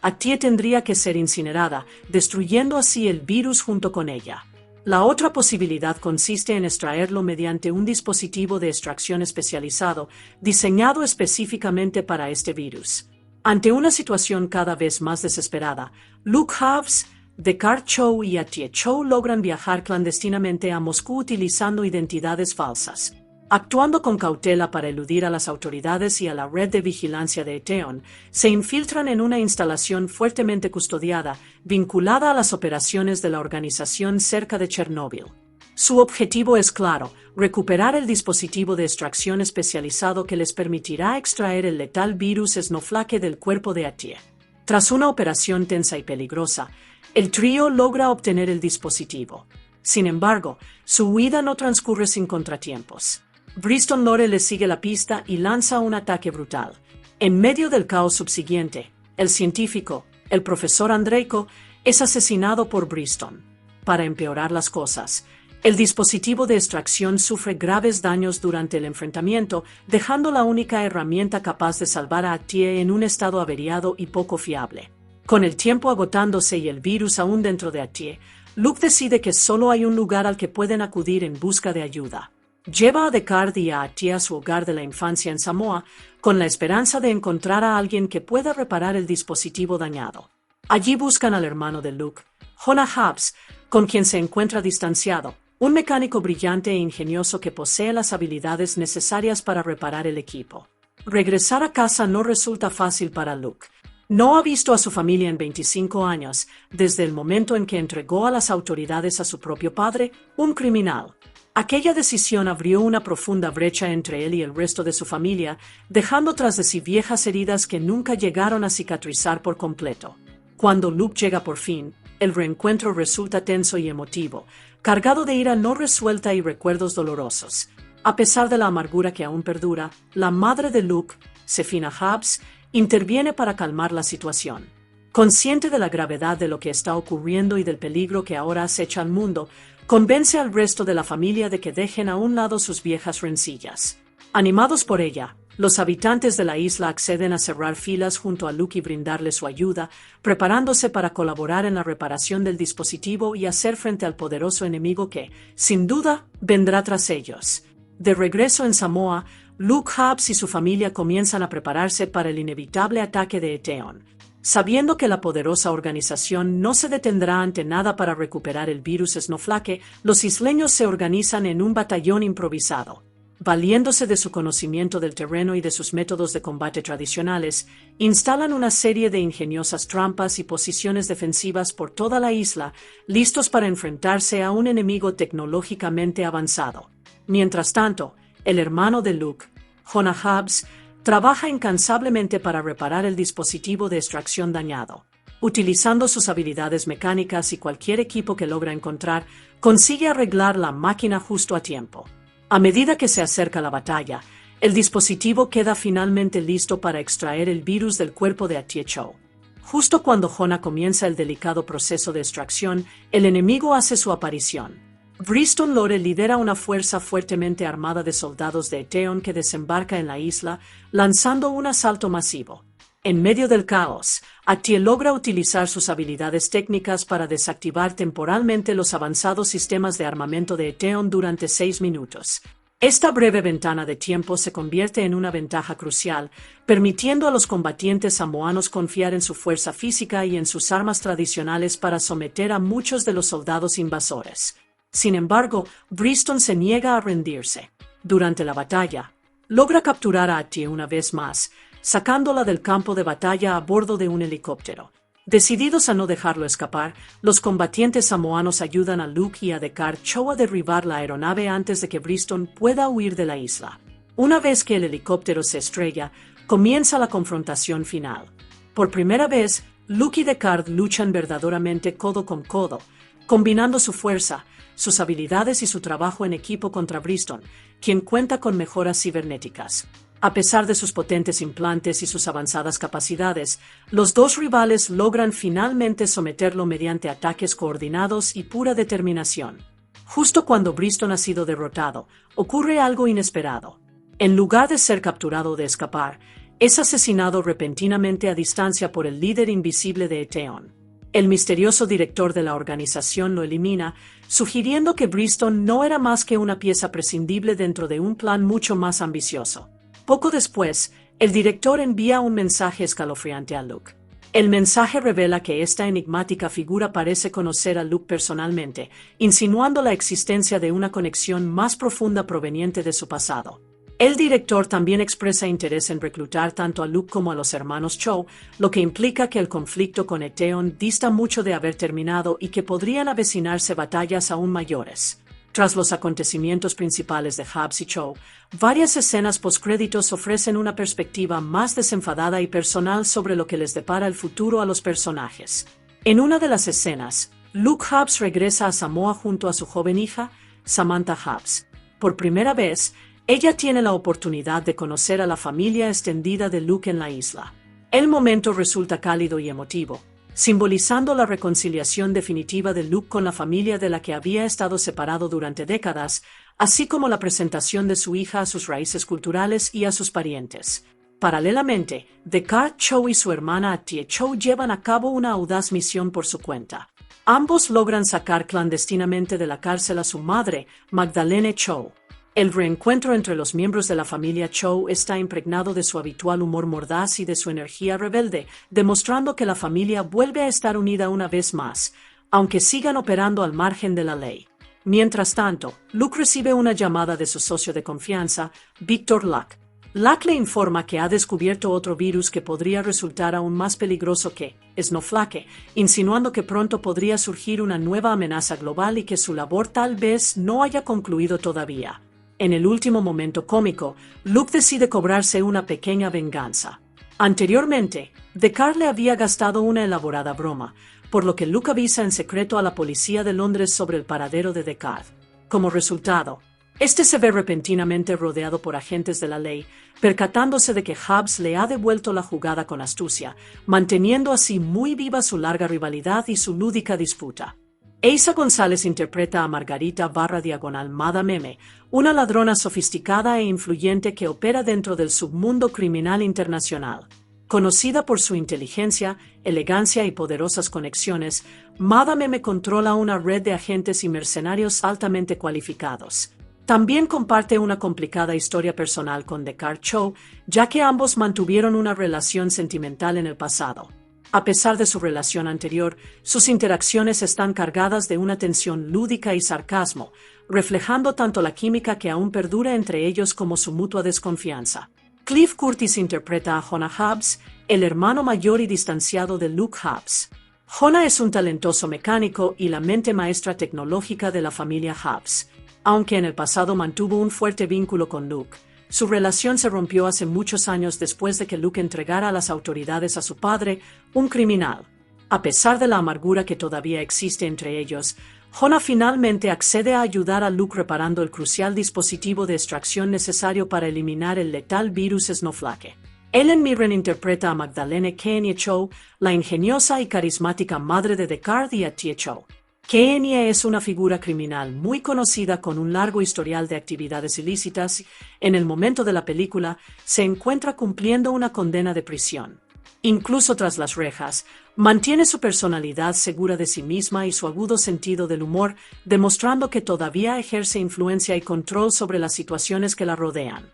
Atie tendría que ser incinerada, destruyendo así el virus junto con ella. La otra posibilidad consiste en extraerlo mediante un dispositivo de extracción especializado, diseñado específicamente para este virus. Ante una situación cada vez más desesperada, Luke Hobbs, Descartes Cho y Atie Cho logran viajar clandestinamente a Moscú utilizando identidades falsas. Actuando con cautela para eludir a las autoridades y a la red de vigilancia de Eteon, se infiltran en una instalación fuertemente custodiada, vinculada a las operaciones de la organización cerca de Chernóbil. Su objetivo es claro: recuperar el dispositivo de extracción especializado que les permitirá extraer el letal virus Snowflake del cuerpo de Atie. Tras una operación tensa y peligrosa, el trío logra obtener el dispositivo. Sin embargo, su huida no transcurre sin contratiempos. Briston Lore le sigue la pista y lanza un ataque brutal. En medio del caos subsiguiente, el científico, el profesor Andreyko, es asesinado por Briston. Para empeorar las cosas, el dispositivo de extracción sufre graves daños durante el enfrentamiento, dejando la única herramienta capaz de salvar a Atie en un estado averiado y poco fiable. Con el tiempo agotándose y el virus aún dentro de Atie, Luke decide que solo hay un lugar al que pueden acudir en busca de ayuda. Lleva a Deckard y a Atie a su hogar de la infancia en Samoa, con la esperanza de encontrar a alguien que pueda reparar el dispositivo dañado. Allí buscan al hermano de Luke, Jonah Hubs, con quien se encuentra distanciado, un mecánico brillante e ingenioso que posee las habilidades necesarias para reparar el equipo. Regresar a casa no resulta fácil para Luke. No ha visto a su familia en 25 años, desde el momento en que entregó a las autoridades a su propio padre, un criminal. Aquella decisión abrió una profunda brecha entre él y el resto de su familia, dejando tras de sí viejas heridas que nunca llegaron a cicatrizar por completo. Cuando Luke llega por fin, el reencuentro resulta tenso y emotivo, cargado de ira no resuelta y recuerdos dolorosos. A pesar de la amargura que aún perdura, la madre de Luke, Sefina Hubs, interviene para calmar la situación. Consciente de la gravedad de lo que está ocurriendo y del peligro que ahora acecha al mundo, convence al resto de la familia de que dejen a un lado sus viejas rencillas. Animados por ella, los habitantes de la isla acceden a cerrar filas junto a Luke y brindarle su ayuda, preparándose para colaborar en la reparación del dispositivo y hacer frente al poderoso enemigo que, sin duda, vendrá tras ellos. De regreso en Samoa, Luke Hubs y su familia comienzan a prepararse para el inevitable ataque de Eteon. Sabiendo que la poderosa organización no se detendrá ante nada para recuperar el virus Snowflake, los isleños se organizan en un batallón improvisado. Valiéndose de su conocimiento del terreno y de sus métodos de combate tradicionales, instalan una serie de ingeniosas trampas y posiciones defensivas por toda la isla, listos para enfrentarse a un enemigo tecnológicamente avanzado. Mientras tanto, el hermano de Luke, Jonah Hubs, trabaja incansablemente para reparar el dispositivo de extracción dañado. Utilizando sus habilidades mecánicas y cualquier equipo que logra encontrar, consigue arreglar la máquina justo a tiempo. A medida que se acerca la batalla, el dispositivo queda finalmente listo para extraer el virus del cuerpo de Atie Cho. Justo cuando Jonah comienza el delicado proceso de extracción, el enemigo hace su aparición. Briston Lore lidera una fuerza fuertemente armada de soldados de Eteon que desembarca en la isla, lanzando un asalto masivo. En medio del caos, Atie logra utilizar sus habilidades técnicas para desactivar temporalmente los avanzados sistemas de armamento de Eteon durante 6 minutos. Esta breve ventana de tiempo se convierte en una ventaja crucial, permitiendo a los combatientes samoanos confiar en su fuerza física y en sus armas tradicionales para someter a muchos de los soldados invasores. Sin embargo, Briston se niega a rendirse. Durante la batalla, logra capturar a Atie una vez más, sacándola del campo de batalla a bordo de un helicóptero. Decididos a no dejarlo escapar, los combatientes samoanos ayudan a Luke y a Deckard Cho a derribar la aeronave antes de que Briston pueda huir de la isla. Una vez que el helicóptero se estrella, comienza la confrontación final. Por primera vez, Luke y Deckard luchan verdaderamente codo con codo, combinando su fuerza, sus habilidades y su trabajo en equipo contra Briston, quien cuenta con mejoras cibernéticas. A pesar de sus potentes implantes y sus avanzadas capacidades, los dos rivales logran finalmente someterlo mediante ataques coordinados y pura determinación. Justo cuando Briston ha sido derrotado, ocurre algo inesperado. En lugar de ser capturado o de escapar, es asesinado repentinamente a distancia por el líder invisible de Eteon. El misterioso director de la organización lo elimina, sugiriendo que Briston no era más que una pieza prescindible dentro de un plan mucho más ambicioso. Poco después, el director envía un mensaje escalofriante a Luke. El mensaje revela que esta enigmática figura parece conocer a Luke personalmente, insinuando la existencia de una conexión más profunda proveniente de su pasado. El director también expresa interés en reclutar tanto a Luke como a los hermanos Cho, lo que implica que el conflicto con Eteon dista mucho de haber terminado y que podrían avecinarse batallas aún mayores. Tras los acontecimientos principales de Hubs y Cho, varias escenas postcréditos ofrecen una perspectiva más desenfadada y personal sobre lo que les depara el futuro a los personajes. En una de las escenas, Luke Hubs regresa a Samoa junto a su joven hija, Samantha Hubs. Por primera vez, ella tiene la oportunidad de conocer a la familia extendida de Luke en la isla. El momento resulta cálido y emotivo, simbolizando la reconciliación definitiva de Luke con la familia de la que había estado separado durante décadas, así como la presentación de su hija a sus raíces culturales y a sus parientes. Paralelamente, Descartes Cho y su hermana Atie Cho llevan a cabo una audaz misión por su cuenta. Ambos logran sacar clandestinamente de la cárcel a su madre, Magdalene Cho. El reencuentro entre los miembros de la familia Cho está impregnado de su habitual humor mordaz y de su energía rebelde, demostrando que la familia vuelve a estar unida una vez más, aunque sigan operando al margen de la ley. Mientras tanto, Luke recibe una llamada de su socio de confianza, Victor Luck. Luck le informa que ha descubierto otro virus que podría resultar aún más peligroso que Snowflake, insinuando que pronto podría surgir una nueva amenaza global y que su labor tal vez no haya concluido todavía. En el último momento cómico, Luke decide cobrarse una pequeña venganza. Anteriormente, Descartes le había gastado una elaborada broma, por lo que Luke avisa en secreto a la policía de Londres sobre el paradero de Descartes. Como resultado, este se ve repentinamente rodeado por agentes de la ley, percatándose de que Hobbs le ha devuelto la jugada con astucia, manteniendo así muy viva su larga rivalidad y su lúdica disputa. Eiza González interpreta a Margarita _Madame M, una ladrona sofisticada e influyente que opera dentro del submundo criminal internacional. Conocida por su inteligencia, elegancia y poderosas conexiones, Madame M controla una red de agentes y mercenarios altamente cualificados. También comparte una complicada historia personal con Descartes Cho, ya que ambos mantuvieron una relación sentimental en el pasado. A pesar de su relación anterior, sus interacciones están cargadas de una tensión lúdica y sarcasmo, reflejando tanto la química que aún perdura entre ellos como su mutua desconfianza. Cliff Curtis interpreta a Jonah Hobbs, el hermano mayor y distanciado de Luke Hobbs. Jonah es un talentoso mecánico y la mente maestra tecnológica de la familia Hobbs. Aunque en el pasado mantuvo un fuerte vínculo con Luke, su relación se rompió hace muchos años después de que Luke entregara a las autoridades a su padre, un criminal. A pesar de la amargura que todavía existe entre ellos, Jonah finalmente accede a ayudar a Luke reparando el crucial dispositivo de extracción necesario para eliminar el letal virus Snowflake. Ellen Mirren interpreta a Magdalene Kenya Cho, la ingeniosa y carismática madre de Descartes y Atie Cho. Kenya es una figura criminal muy conocida con un largo historial de actividades ilícitas y, en el momento de la película, se encuentra cumpliendo una condena de prisión. Incluso tras las rejas, mantiene su personalidad segura de sí misma y su agudo sentido del humor, demostrando que todavía ejerce influencia y control sobre las situaciones que la rodean.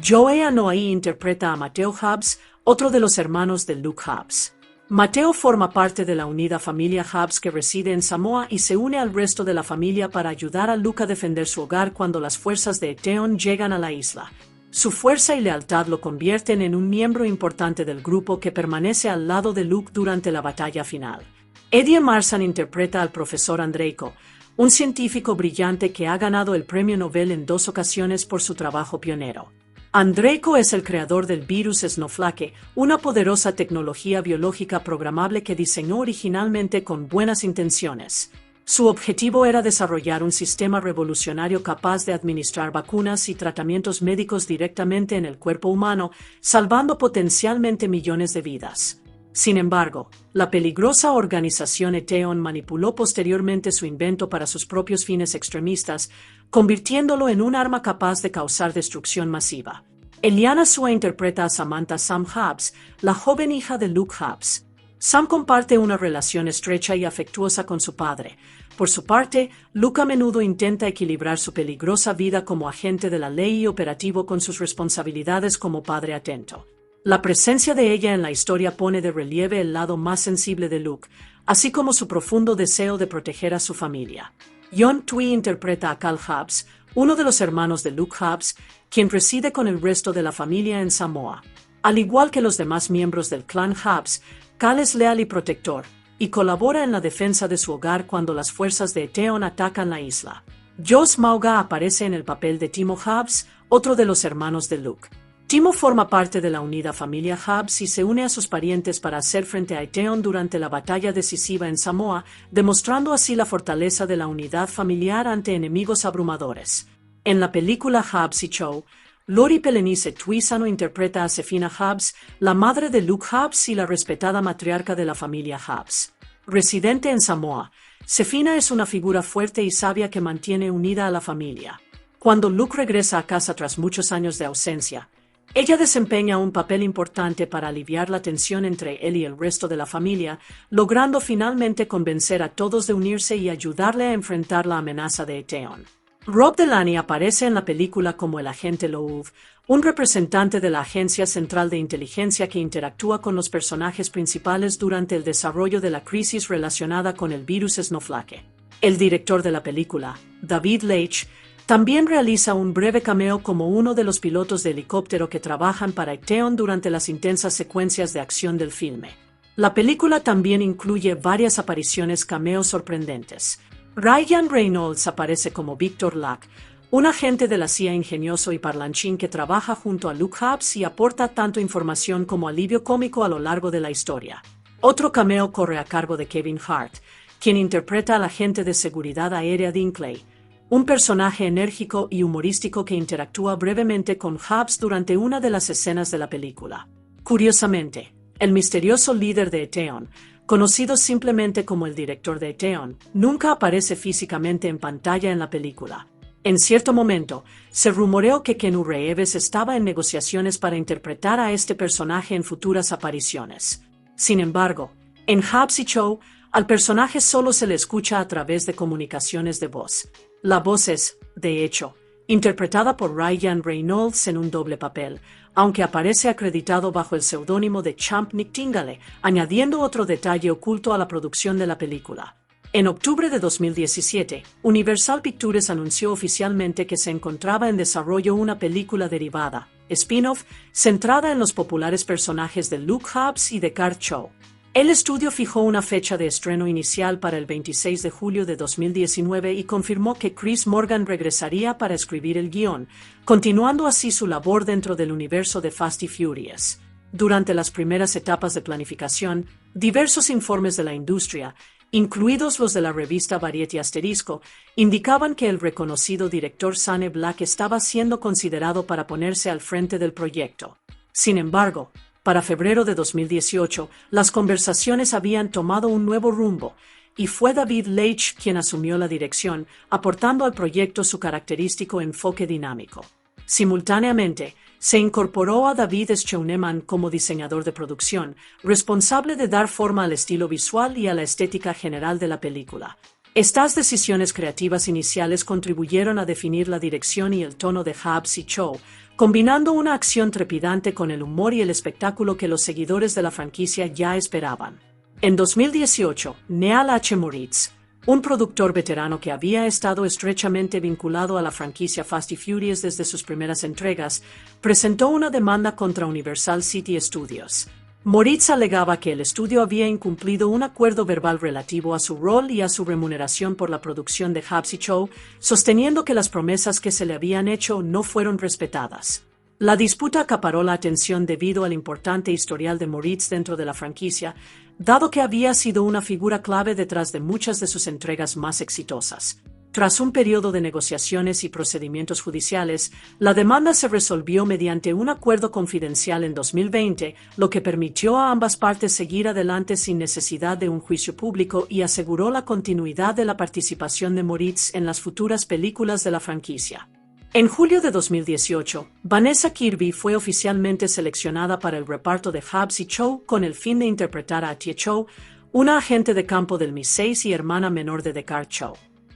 Joey Anoa'i interpreta a Mateo Hobbs, otro de los hermanos de Luke Hobbs. Mateo forma parte de la unida familia Hobbs que reside en Samoa y se une al resto de la familia para ayudar a Luke a defender su hogar cuando las fuerzas de Eteon llegan a la isla. Su fuerza y lealtad lo convierten en un miembro importante del grupo que permanece al lado de Luke durante la batalla final. Eddie Marsan interpreta al profesor Andreiko, un científico brillante que ha ganado el premio Nobel en 2 ocasiones por su trabajo pionero. Andreiko es el creador del virus Snowflake, una poderosa tecnología biológica programable que diseñó originalmente con buenas intenciones. Su objetivo era desarrollar un sistema revolucionario capaz de administrar vacunas y tratamientos médicos directamente en el cuerpo humano, salvando potencialmente millones de vidas. Sin embargo, la peligrosa organización Eteon manipuló posteriormente su invento para sus propios fines extremistas, convirtiéndolo en un arma capaz de causar destrucción masiva. Eliana Sua interpreta a Samantha Sam Hobbs, la joven hija de Luke Hobbs. Sam comparte una relación estrecha y afectuosa con su padre. Por su parte, Luke a menudo intenta equilibrar su peligrosa vida como agente de la ley y operativo con sus responsabilidades como padre atento. La presencia de ella en la historia pone de relieve el lado más sensible de Luke, así como su profundo deseo de proteger a su familia. Yon Tui interpreta a Cal Hobbs, uno de los hermanos de Luke Hobbs, quien reside con el resto de la familia en Samoa. Al igual que los demás miembros del clan Hobbs, Cal es leal y protector, y colabora en la defensa de su hogar cuando las fuerzas de Eteon atacan la isla. Joss Mauga aparece en el papel de Timo Hobbs, otro de los hermanos de Luke. Timo forma parte de la unida familia Hobbs y se une a sus parientes para hacer frente a Eteon durante la batalla decisiva en Samoa, demostrando así la fortaleza de la unidad familiar ante enemigos abrumadores. En la película Hobbs y Cho, Lori Pelenice Tuisano interpreta a Sefina Hobbs, la madre de Luke Hobbs y la respetada matriarca de la familia Hobbs. Residente en Samoa, Sefina es una figura fuerte y sabia que mantiene unida a la familia. Cuando Luke regresa a casa tras muchos años de ausencia, Ella desempeña un papel importante para aliviar la tensión entre él y el resto de la familia, logrando finalmente convencer a todos de unirse y ayudarle a enfrentar la amenaza de Eteon. Rob Delaney aparece en la película como el agente Louvre, un representante de la Agencia Central de Inteligencia que interactúa con los personajes principales durante el desarrollo de la crisis relacionada con el virus Snowflake. El director de la película, David Leitch, también realiza un breve cameo como uno de los pilotos de helicóptero que trabajan para Eteon durante las intensas secuencias de acción del filme. La película también incluye varias apariciones cameo sorprendentes. Ryan Reynolds aparece como Victor Lack, un agente de la CIA ingenioso y parlanchín que trabaja junto a Luke Hobbs y aporta tanto información como alivio cómico a lo largo de la historia. Otro cameo corre a cargo de Kevin Hart, quien interpreta al agente de seguridad aérea Dinkley, un personaje enérgico y humorístico que interactúa brevemente con Hobbs durante una de las escenas de la película. Curiosamente, el misterioso líder de Eteon, conocido simplemente como el director de Eteon, nunca aparece físicamente en pantalla en la película. En cierto momento, se rumoreó que Keanu Reeves estaba en negociaciones para interpretar a este personaje en futuras apariciones. Sin embargo, en Hobbs y Shaw, al personaje solo se le escucha a través de comunicaciones de voz. La voz es, de hecho, interpretada por Ryan Reynolds en un doble papel, aunque aparece acreditado bajo el seudónimo de Champ Nightingale, añadiendo otro detalle oculto a la producción de la película. En octubre de 2017, Universal Pictures anunció oficialmente que se encontraba en desarrollo una película derivada, spin-off, centrada en los populares personajes de Luke Hobbs y de Kurt Shaw. El estudio fijó una fecha de estreno inicial para el 26 de julio de 2019 y confirmó que Chris Morgan regresaría para escribir el guión, continuando así su labor dentro del universo de Fast y Furious. Durante las primeras etapas de planificación, diversos informes de la industria, incluidos los de la revista Variety Asterisco, indicaban que el reconocido director Shane Black estaba siendo considerado para ponerse al frente del proyecto. Sin embargo, para febrero de 2018, las conversaciones habían tomado un nuevo rumbo, y fue David Leitch quien asumió la dirección, aportando al proyecto su característico enfoque dinámico. Simultáneamente, se incorporó a David Scheunemann como diseñador de producción, responsable de dar forma al estilo visual y a la estética general de la película. Estas decisiones creativas iniciales contribuyeron a definir la dirección y el tono de Hobbs y Shaw, combinando una acción trepidante con el humor y el espectáculo que los seguidores de la franquicia ya esperaban. En 2018, Neal H. Moritz, un productor veterano que había estado estrechamente vinculado a la franquicia Fast y Furious desde sus primeras entregas, presentó una demanda contra Universal City Studios. Moritz alegaba que el estudio había incumplido un acuerdo verbal relativo a su rol y a su remuneración por la producción de Hobbs y Shaw, sosteniendo que las promesas que se le habían hecho no fueron respetadas. La disputa acaparó la atención debido al importante historial de Moritz dentro de la franquicia, dado que había sido una figura clave detrás de muchas de sus entregas más exitosas. Tras un periodo de negociaciones y procedimientos judiciales, la demanda se resolvió mediante un acuerdo confidencial en 2020, lo que permitió a ambas partes seguir adelante sin necesidad de un juicio público y aseguró la continuidad de la participación de Moritz en las futuras películas de la franquicia. En julio de 2018, Vanessa Kirby fue oficialmente seleccionada para el reparto de Hobbs y Shaw con el fin de interpretar a Tia Shaw, una agente de campo del MI6 y hermana menor de Kurt Shaw.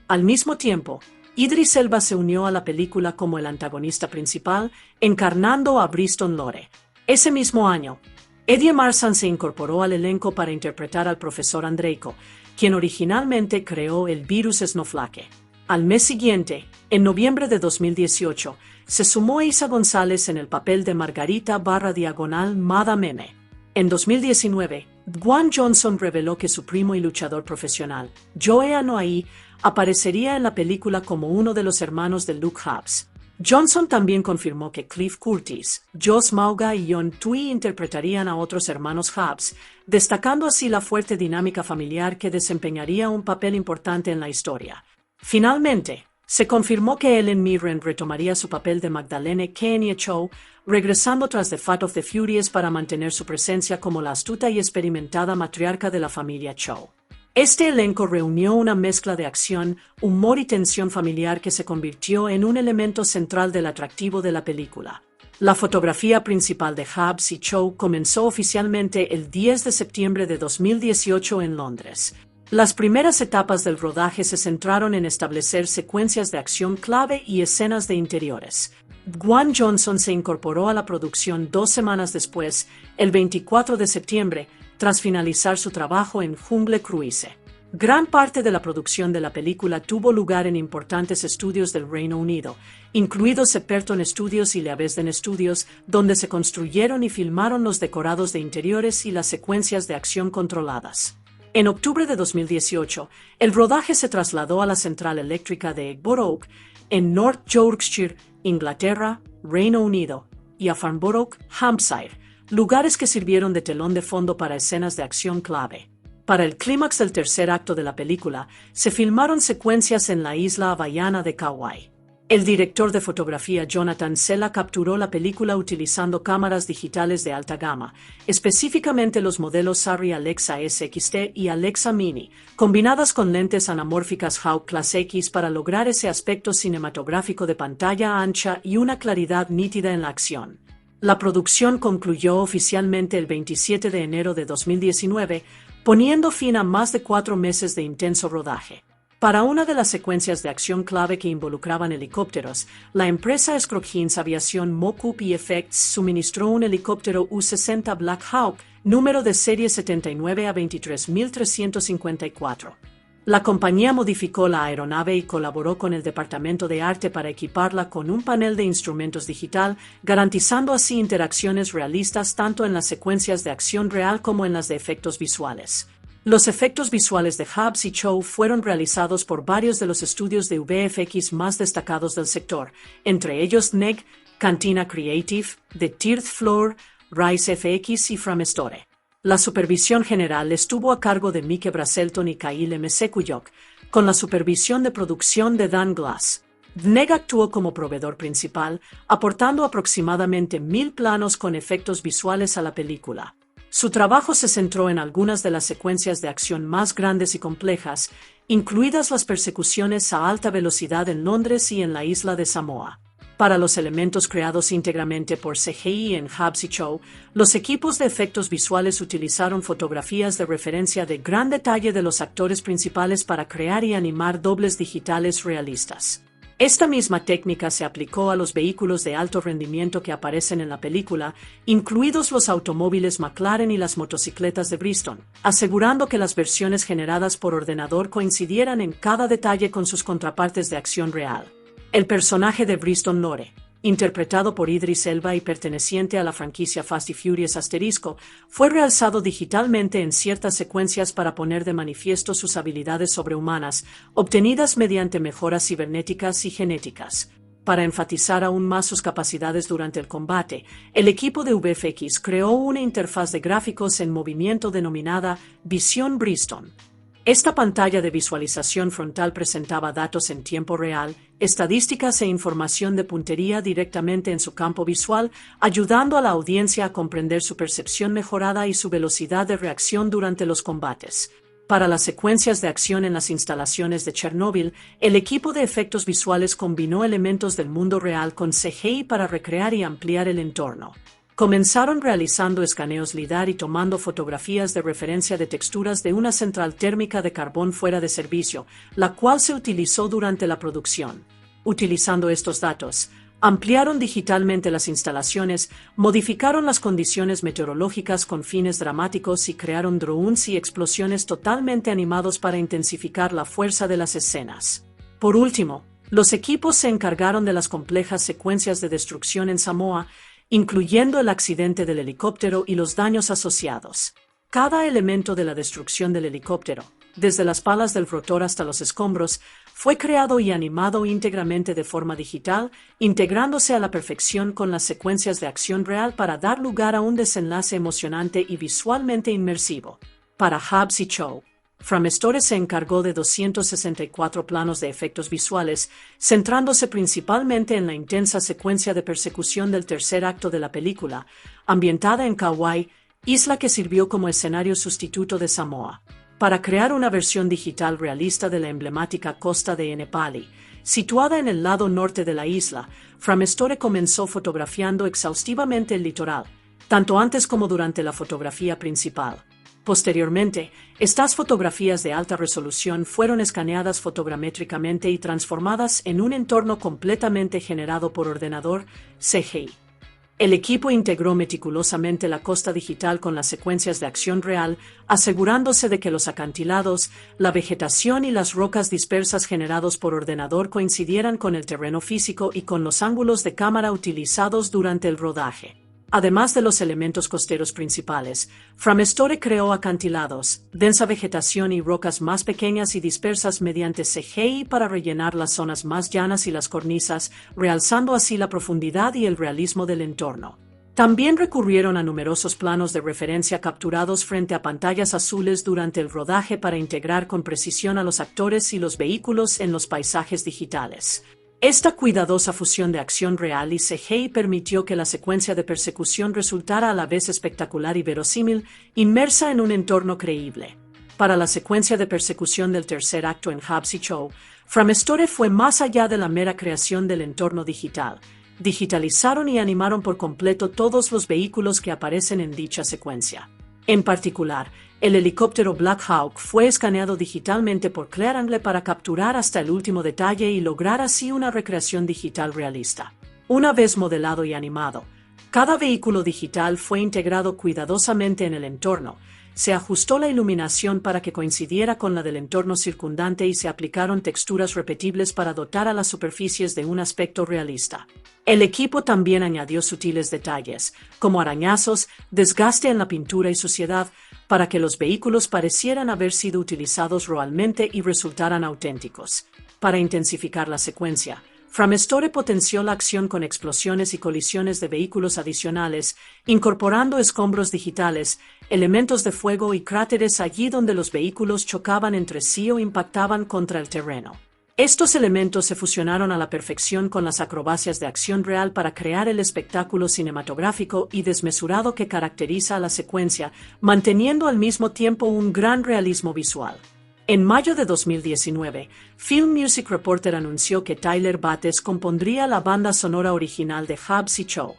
Al mismo tiempo, Idris Elba se unió a la película como el antagonista principal, encarnando a Bristol Lore. Ese mismo año, Eddie Marsan se incorporó al elenco para interpretar al profesor Andreyko, quien originalmente creó el virus Snowflake. Al mes siguiente, en noviembre de 2018, se sumó Isa González en el papel de Margarita/Madame M. En 2019, Dwayne Johnson reveló que su primo y luchador profesional, Joe Anoa'i, aparecería en la película como uno de los hermanos de Luke Hobbs. Johnson también confirmó que Cliff Curtis, Joss Mauga y John Tui interpretarían a otros hermanos Hobbs, destacando así la fuerte dinámica familiar que desempeñaría un papel importante en la historia. Finalmente, se confirmó que Ellen Mirren retomaría su papel de Magdalene Kenya Shaw, regresando tras The Fat of the Furious para mantener su presencia como la astuta y experimentada matriarca de la familia Shaw. Este elenco reunió una mezcla de acción, humor y tensión familiar que se convirtió en un elemento central del atractivo de la película. La fotografía principal de Hobbs y Shaw comenzó oficialmente el 10 de septiembre de 2018 en Londres. Las primeras etapas del rodaje se centraron en establecer secuencias de acción clave y escenas de interiores. Dwayne Johnson se incorporó a la producción 2 semanas después, el 24 de septiembre, tras finalizar su trabajo en Jungle Cruise. Gran parte de la producción de la película tuvo lugar en importantes estudios del Reino Unido, incluidos Shepperton Studios y Leavesden Studios, donde se construyeron y filmaron los decorados de interiores y las secuencias de acción controladas. En octubre de 2018, el rodaje se trasladó a la central eléctrica de Egborough, en North Yorkshire, Inglaterra, Reino Unido, y a Farnborough, Hampshire, lugares que sirvieron de telón de fondo para escenas de acción clave. Para el clímax del tercer acto de la película, se filmaron secuencias en la isla hawaiana de Kauai. El director de fotografía Jonathan Sella capturó la película utilizando cámaras digitales de alta gama, específicamente los modelos Arri Alexa SXT y Alexa Mini, combinadas con lentes anamórficas Hawk Class X para lograr ese aspecto cinematográfico de pantalla ancha y una claridad nítida en la acción. La producción concluyó oficialmente el 27 de enero de 2019, poniendo fin a más de 4 meses de intenso rodaje. Para una de las secuencias de acción clave que involucraban helicópteros, la empresa Scrogins Aviation Mock-Up Effects suministró un helicóptero U-60 Black Hawk, número de serie 79 a 23354. La compañía modificó la aeronave y colaboró con el departamento de arte para equiparla con un panel de instrumentos digital, garantizando así interacciones realistas tanto en las secuencias de acción real como en las de efectos visuales. Los efectos visuales de Hobbs y Shaw fueron realizados por varios de los estudios de VFX más destacados del sector, entre ellos NEG, Cantina Creative, The Third Floor, Rise FX y Framestore. La supervisión general estuvo a cargo de Mike Brazelton y Kyle Mesekuyok, con la supervisión de producción de Dan Glass. NEG actuó como proveedor principal, aportando aproximadamente 1000 planos con efectos visuales a la película. Su trabajo se centró en algunas de las secuencias de acción más grandes y complejas, incluidas las persecuciones a alta velocidad en Londres y en la isla de Samoa. Para los elementos creados íntegramente por CGI en Hobbs y Shaw, los equipos de efectos visuales utilizaron fotografías de referencia de gran detalle de los actores principales para crear y animar dobles digitales realistas. Esta misma técnica se aplicó a los vehículos de alto rendimiento que aparecen en la película, incluidos los automóviles McLaren y las motocicletas de Bristol, asegurando que las versiones generadas por ordenador coincidieran en cada detalle con sus contrapartes de acción real. El personaje de Bristol Lore, interpretado por Idris Elba y perteneciente a la franquicia Fast y Furious ***, fue realzado digitalmente en ciertas secuencias para poner de manifiesto sus habilidades sobrehumanas, obtenidas mediante mejoras cibernéticas y genéticas. Para enfatizar aún más sus capacidades durante el combate, el equipo de VFX creó una interfaz de gráficos en movimiento denominada Vision Bristol. Esta pantalla de visualización frontal presentaba datos en tiempo real, estadísticas e información de puntería directamente en su campo visual, ayudando a la audiencia a comprender su percepción mejorada y su velocidad de reacción durante los combates. Para las secuencias de acción en las instalaciones de Chernóbil, el equipo de efectos visuales combinó elementos del mundo real con CGI para recrear y ampliar el entorno. Comenzaron realizando escaneos LIDAR y tomando fotografías de referencia de texturas de una central térmica de carbón fuera de servicio, la cual se utilizó durante la producción. Utilizando estos datos, ampliaron digitalmente las instalaciones, modificaron las condiciones meteorológicas con fines dramáticos y crearon drones y explosiones totalmente animados para intensificar la fuerza de las escenas. Por último, los equipos se encargaron de las complejas secuencias de destrucción en Samoa, incluyendo el accidente del helicóptero y los daños asociados. Cada elemento de la destrucción del helicóptero, desde las palas del rotor hasta los escombros, fue creado y animado íntegramente de forma digital, integrándose a la perfección con las secuencias de acción real para dar lugar a un desenlace emocionante y visualmente inmersivo. Para Hobbs y Shaw, Framestore se encargó de 264 planos de efectos visuales, centrándose principalmente en la intensa secuencia de persecución del tercer acto de la película, ambientada en Kauai, isla que sirvió como escenario sustituto de Samoa. Para crear una versión digital realista de la emblemática costa de Enepali, situada en el lado norte de la isla, Framestore comenzó fotografiando exhaustivamente el litoral, tanto antes como durante la fotografía principal. Posteriormente, estas fotografías de alta resolución fueron escaneadas fotogramétricamente y transformadas en un entorno completamente generado por ordenador, CGI. El equipo integró meticulosamente la costa digital con las secuencias de acción real, asegurándose de que los acantilados, la vegetación y las rocas dispersas generados por ordenador coincidieran con el terreno físico y con los ángulos de cámara utilizados durante el rodaje. Además de los elementos costeros principales, Framestore creó acantilados, densa vegetación y rocas más pequeñas y dispersas mediante CGI para rellenar las zonas más llanas y las cornisas, realzando así la profundidad y el realismo del entorno. También recurrieron a numerosos planos de referencia capturados frente a pantallas azules durante el rodaje para integrar con precisión a los actores y los vehículos en los paisajes digitales. Esta cuidadosa fusión de acción real y CGI permitió que la secuencia de persecución resultara a la vez espectacular y verosímil, inmersa en un entorno creíble. Para la secuencia de persecución del tercer acto en Hobbs y Shaw, Framestore fue más allá de la mera creación del entorno digital. Digitalizaron y animaron por completo todos los vehículos que aparecen en dicha secuencia. En particular, el helicóptero Black Hawk fue escaneado digitalmente por Claire Angle para capturar hasta el último detalle y lograr así una recreación digital realista. Una vez modelado y animado, cada vehículo digital fue integrado cuidadosamente en el entorno, se ajustó la iluminación para que coincidiera con la del entorno circundante y se aplicaron texturas repetibles para dotar a las superficies de un aspecto realista. El equipo también añadió sutiles detalles, como arañazos, desgaste en la pintura y suciedad, para que los vehículos parecieran haber sido utilizados realmente y resultaran auténticos. Para intensificar la secuencia, Framestore potenció la acción con explosiones y colisiones de vehículos adicionales, incorporando escombros digitales, elementos de fuego y cráteres allí donde los vehículos chocaban entre sí o impactaban contra el terreno. Estos elementos se fusionaron a la perfección con las acrobacias de acción real para crear el espectáculo cinematográfico y desmesurado que caracteriza a la secuencia, manteniendo al mismo tiempo un gran realismo visual. En mayo de 2019, Film Music Reporter anunció que Tyler Bates compondría la banda sonora original de Hobbs y Shaw.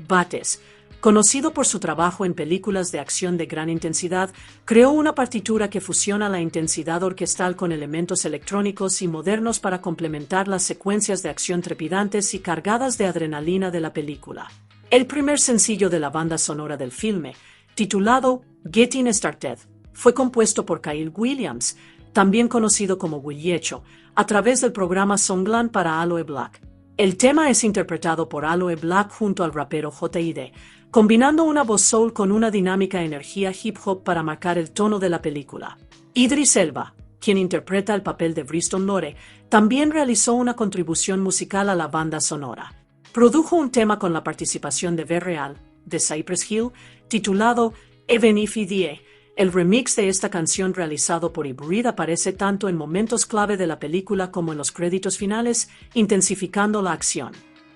Bates, conocido por su trabajo en películas de acción de gran intensidad, creó una partitura que fusiona la intensidad orquestal con elementos electrónicos y modernos para complementar las secuencias de acción trepidantes y cargadas de adrenalina de la película. El primer sencillo de la banda sonora del filme, titulado Getting Started, fue compuesto por Kyle Williams, también conocido como Wiliecho, a través del programa Songland para Aloe Black. El tema es interpretado por Aloe Black junto al rapero J.I.D., combinando una voz soul con una dinámica energía hip hop para marcar el tono de la película. Idris Elba, quien interpreta el papel de Briston Lore, también realizó una contribución musical a la banda sonora. Produjo un tema con la participación de V-Real, de Cypress Hill, titulado Even If I Die. El remix de esta canción realizado por Ibrid aparece tanto en momentos clave de la película como en los créditos finales, intensificando la acción.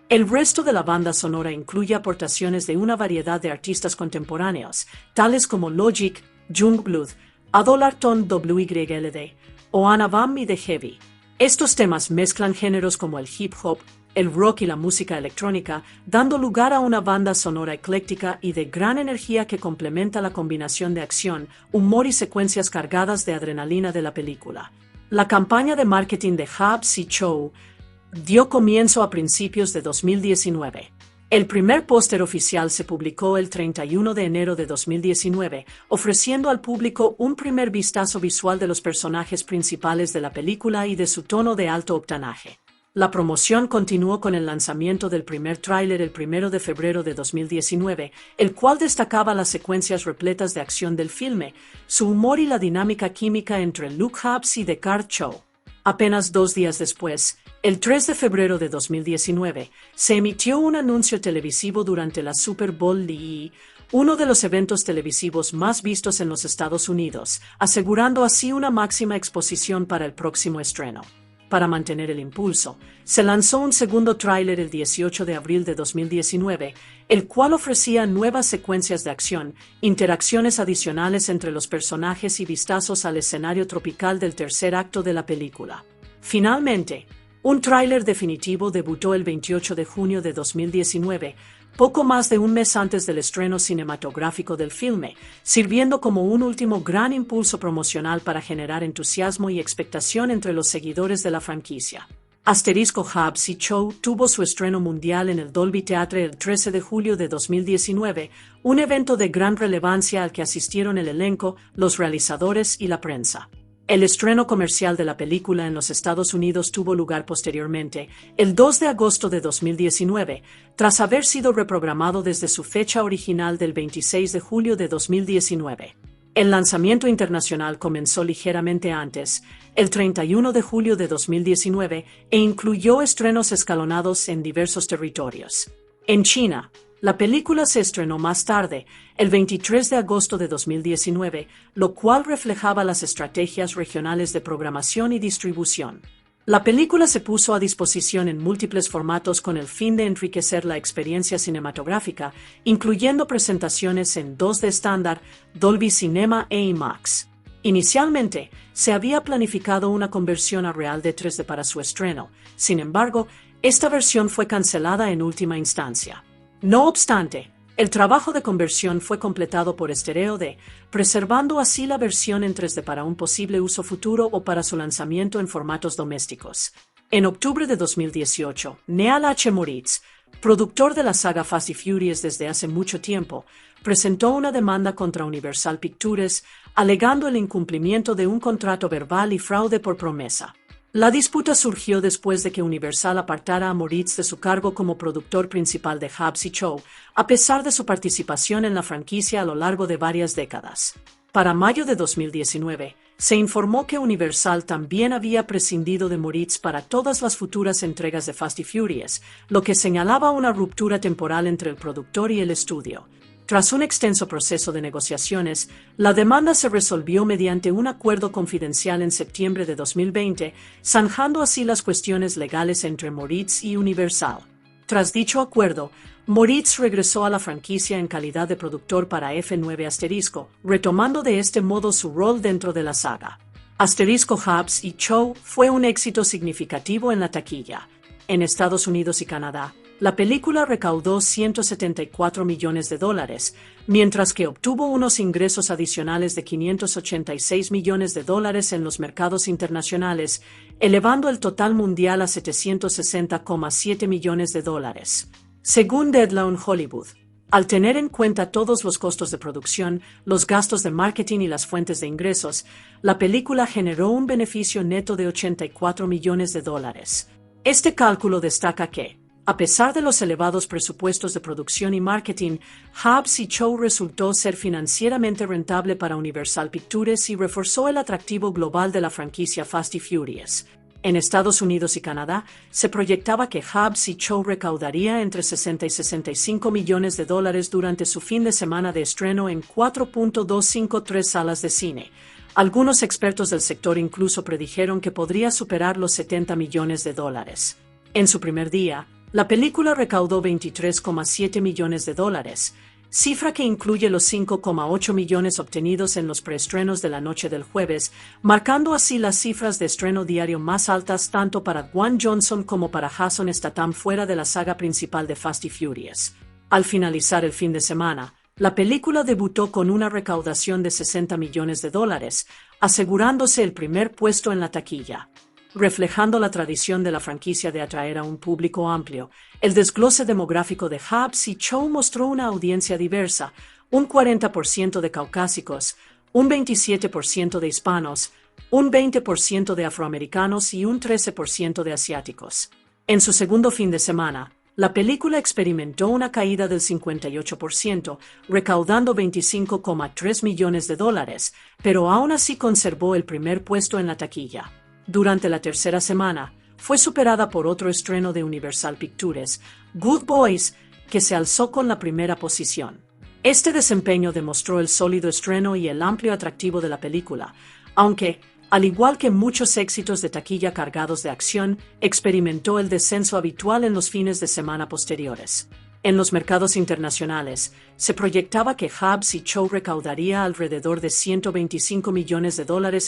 El resto de la banda sonora incluye aportaciones de una variedad de artistas contemporáneos, tales como Logic, Jungblood, Adolarton WYLD o Anna Bambi de Heavy. Estos temas mezclan géneros como el hip hop, el rock y la música electrónica, dando lugar a una banda sonora ecléctica y de gran energía que complementa la combinación de acción, humor y secuencias cargadas de adrenalina de la película. La campaña de marketing de Hobbs y Shaw dio comienzo a principios de 2019. El primer póster oficial se publicó el 31 de enero de 2019, ofreciendo al público un primer vistazo visual de los personajes principales de la película y de su tono de alto octanaje. La promoción continuó con el lanzamiento del primer tráiler el 1 de febrero de 2019, el cual destacaba las secuencias repletas de acción del filme, su humor y la dinámica química entre Luke Hobbs y Descartes Shaw. Apenas 2 días después, el 3 de febrero de 2019, se emitió un anuncio televisivo durante la Super Bowl LE, uno de los eventos televisivos más vistos en los Estados Unidos, asegurando así una máxima exposición para el próximo estreno. Para mantener el impulso, se lanzó un segundo tráiler el 18 de abril de 2019, el cual ofrecía nuevas secuencias de acción, interacciones adicionales entre los personajes y vistazos al escenario tropical del tercer acto de la película. Finalmente, Un tráiler definitivo debutó el 28 de junio de 2019, poco más de un mes antes del estreno cinematográfico del filme, sirviendo como un último gran impulso promocional para generar entusiasmo y expectación entre los seguidores de la franquicia. Hobbs y Shaw tuvo su estreno mundial en el Dolby Theatre el 13 de julio de 2019, un evento de gran relevancia al que asistieron el elenco, los realizadores y la prensa. El estreno comercial de la película en los Estados Unidos tuvo lugar posteriormente, el 2 de agosto de 2019, tras haber sido reprogramado desde su fecha original del 26 de julio de 2019. El lanzamiento internacional comenzó ligeramente antes, el 31 de julio de 2019, e incluyó estrenos escalonados en diversos territorios. En China, la película se estrenó más tarde, el 23 de agosto de 2019, lo cual reflejaba las estrategias regionales de programación y distribución. La película se puso a disposición en múltiples formatos con el fin de enriquecer la experiencia cinematográfica, incluyendo presentaciones en 2D estándar, Dolby Cinema e IMAX. Inicialmente, se había planificado una conversión a Real de 3D para su estreno, sin embargo, esta versión fue cancelada en última instancia. No obstante, el trabajo de conversión fue completado por Stereo D, preservando así la versión en 3D para un posible uso futuro o para su lanzamiento en formatos domésticos. En octubre de 2018, Neal H. Moritz, productor de la saga Fast y Furious desde hace mucho tiempo, presentó una demanda contra Universal Pictures, alegando el incumplimiento de un contrato verbal y fraude por promesa. La disputa surgió después de que Universal apartara a Moritz de su cargo como productor principal de Hobbs y Shaw, a pesar de su participación en la franquicia a lo largo de varias décadas. Para mayo de 2019, se informó que Universal también había prescindido de Moritz para todas las futuras entregas de Fast y Furious, lo que señalaba una ruptura temporal entre el productor y el estudio. Tras un extenso proceso de negociaciones, la demanda se resolvió mediante un acuerdo confidencial en septiembre de 2020, zanjando así las cuestiones legales entre Moritz y Universal. Tras dicho acuerdo, Moritz regresó a la franquicia en calidad de productor para F9 *, retomando de este modo su rol dentro de la saga. Hobbs y Shaw fue un éxito significativo en la taquilla. En Estados Unidos y Canadá, la película recaudó $174 millones, mientras que obtuvo unos ingresos adicionales de $586 millones en los mercados internacionales, elevando el total mundial a $760,7 millones. Según Deadline Hollywood, al tener en cuenta todos los costos de producción, los gastos de marketing y las fuentes de ingresos, la película generó un beneficio neto de $84 millones. Este cálculo destaca que, a pesar de los elevados presupuestos de producción y marketing, Hobbs y Shaw resultó ser financieramente rentable para Universal Pictures y reforzó el atractivo global de la franquicia Fast y Furious. En Estados Unidos y Canadá, se proyectaba que Hobbs y Shaw recaudaría entre 60 y $65 millones durante su fin de semana de estreno en 4.253 salas de cine. Algunos expertos del sector incluso predijeron que podría superar los $70 millones. En su primer día, la película recaudó $23,7 millones, cifra que incluye los $5,8 millones obtenidos en los preestrenos de la noche del jueves, marcando así las cifras de estreno diario más altas tanto para Dwayne Johnson como para Jason Statham fuera de la saga principal de Fast y Furious. Al finalizar el fin de semana, la película debutó con una recaudación de $60 millones, asegurándose el primer puesto en la taquilla. Reflejando la tradición de la franquicia de atraer a un público amplio, el desglose demográfico de Hobbs y Shaw mostró una audiencia diversa, un 40% de caucásicos, un 27% de hispanos, un 20% de afroamericanos y un 13% de asiáticos. En su segundo fin de semana, la película experimentó una caída del 58%, recaudando $25,3 millones, pero aún así conservó el primer puesto en la taquilla. Durante la tercera semana, fue superada por otro estreno de Universal Pictures, Good Boys, que se alzó con la primera posición. Este desempeño demostró el sólido estreno y el amplio atractivo de la película, aunque, al igual que muchos éxitos de taquilla cargados de acción, experimentó el descenso habitual en los fines de semana posteriores. En los mercados internacionales, se proyectaba que Hobbs y Shaw recaudaría alrededor de $125 millones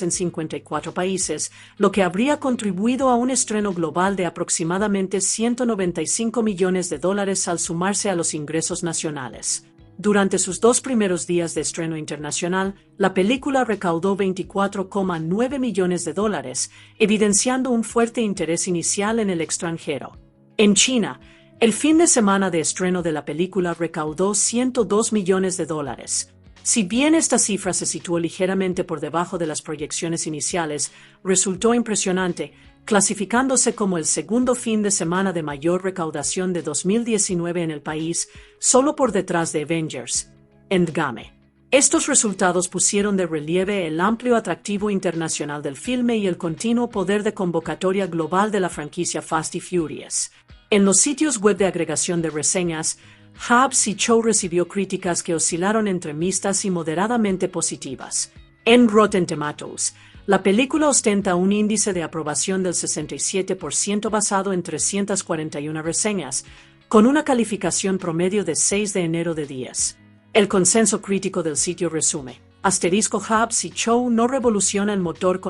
en 54 países, lo que habría contribuido a un estreno global de aproximadamente $195 millones al sumarse a los ingresos nacionales. Durante sus 2 primeros días de estreno internacional, la película recaudó $24,9 millones, evidenciando un fuerte interés inicial en el extranjero. En China, el fin de semana de estreno de la película recaudó $102 millones. Si bien esta cifra se situó ligeramente por debajo de las proyecciones iniciales, resultó impresionante, clasificándose como el segundo fin de semana de mayor recaudación de 2019 en el país, solo por detrás de Avengers Endgame. Estos resultados pusieron de relieve el amplio atractivo internacional del filme y el continuo poder de convocatoria global de la franquicia Fast y Furious. En los sitios web de agregación de reseñas, Hobbs y Shaw recibió críticas que oscilaron entre mixtas y moderadamente positivas. En Rotten Tomatoes, la película ostenta un índice de aprobación del 67% basado en 341 reseñas, con una calificación promedio de 6 de enero de 10. El consenso crítico del sitio resume: Hobbs y Shaw no revoluciona el motor con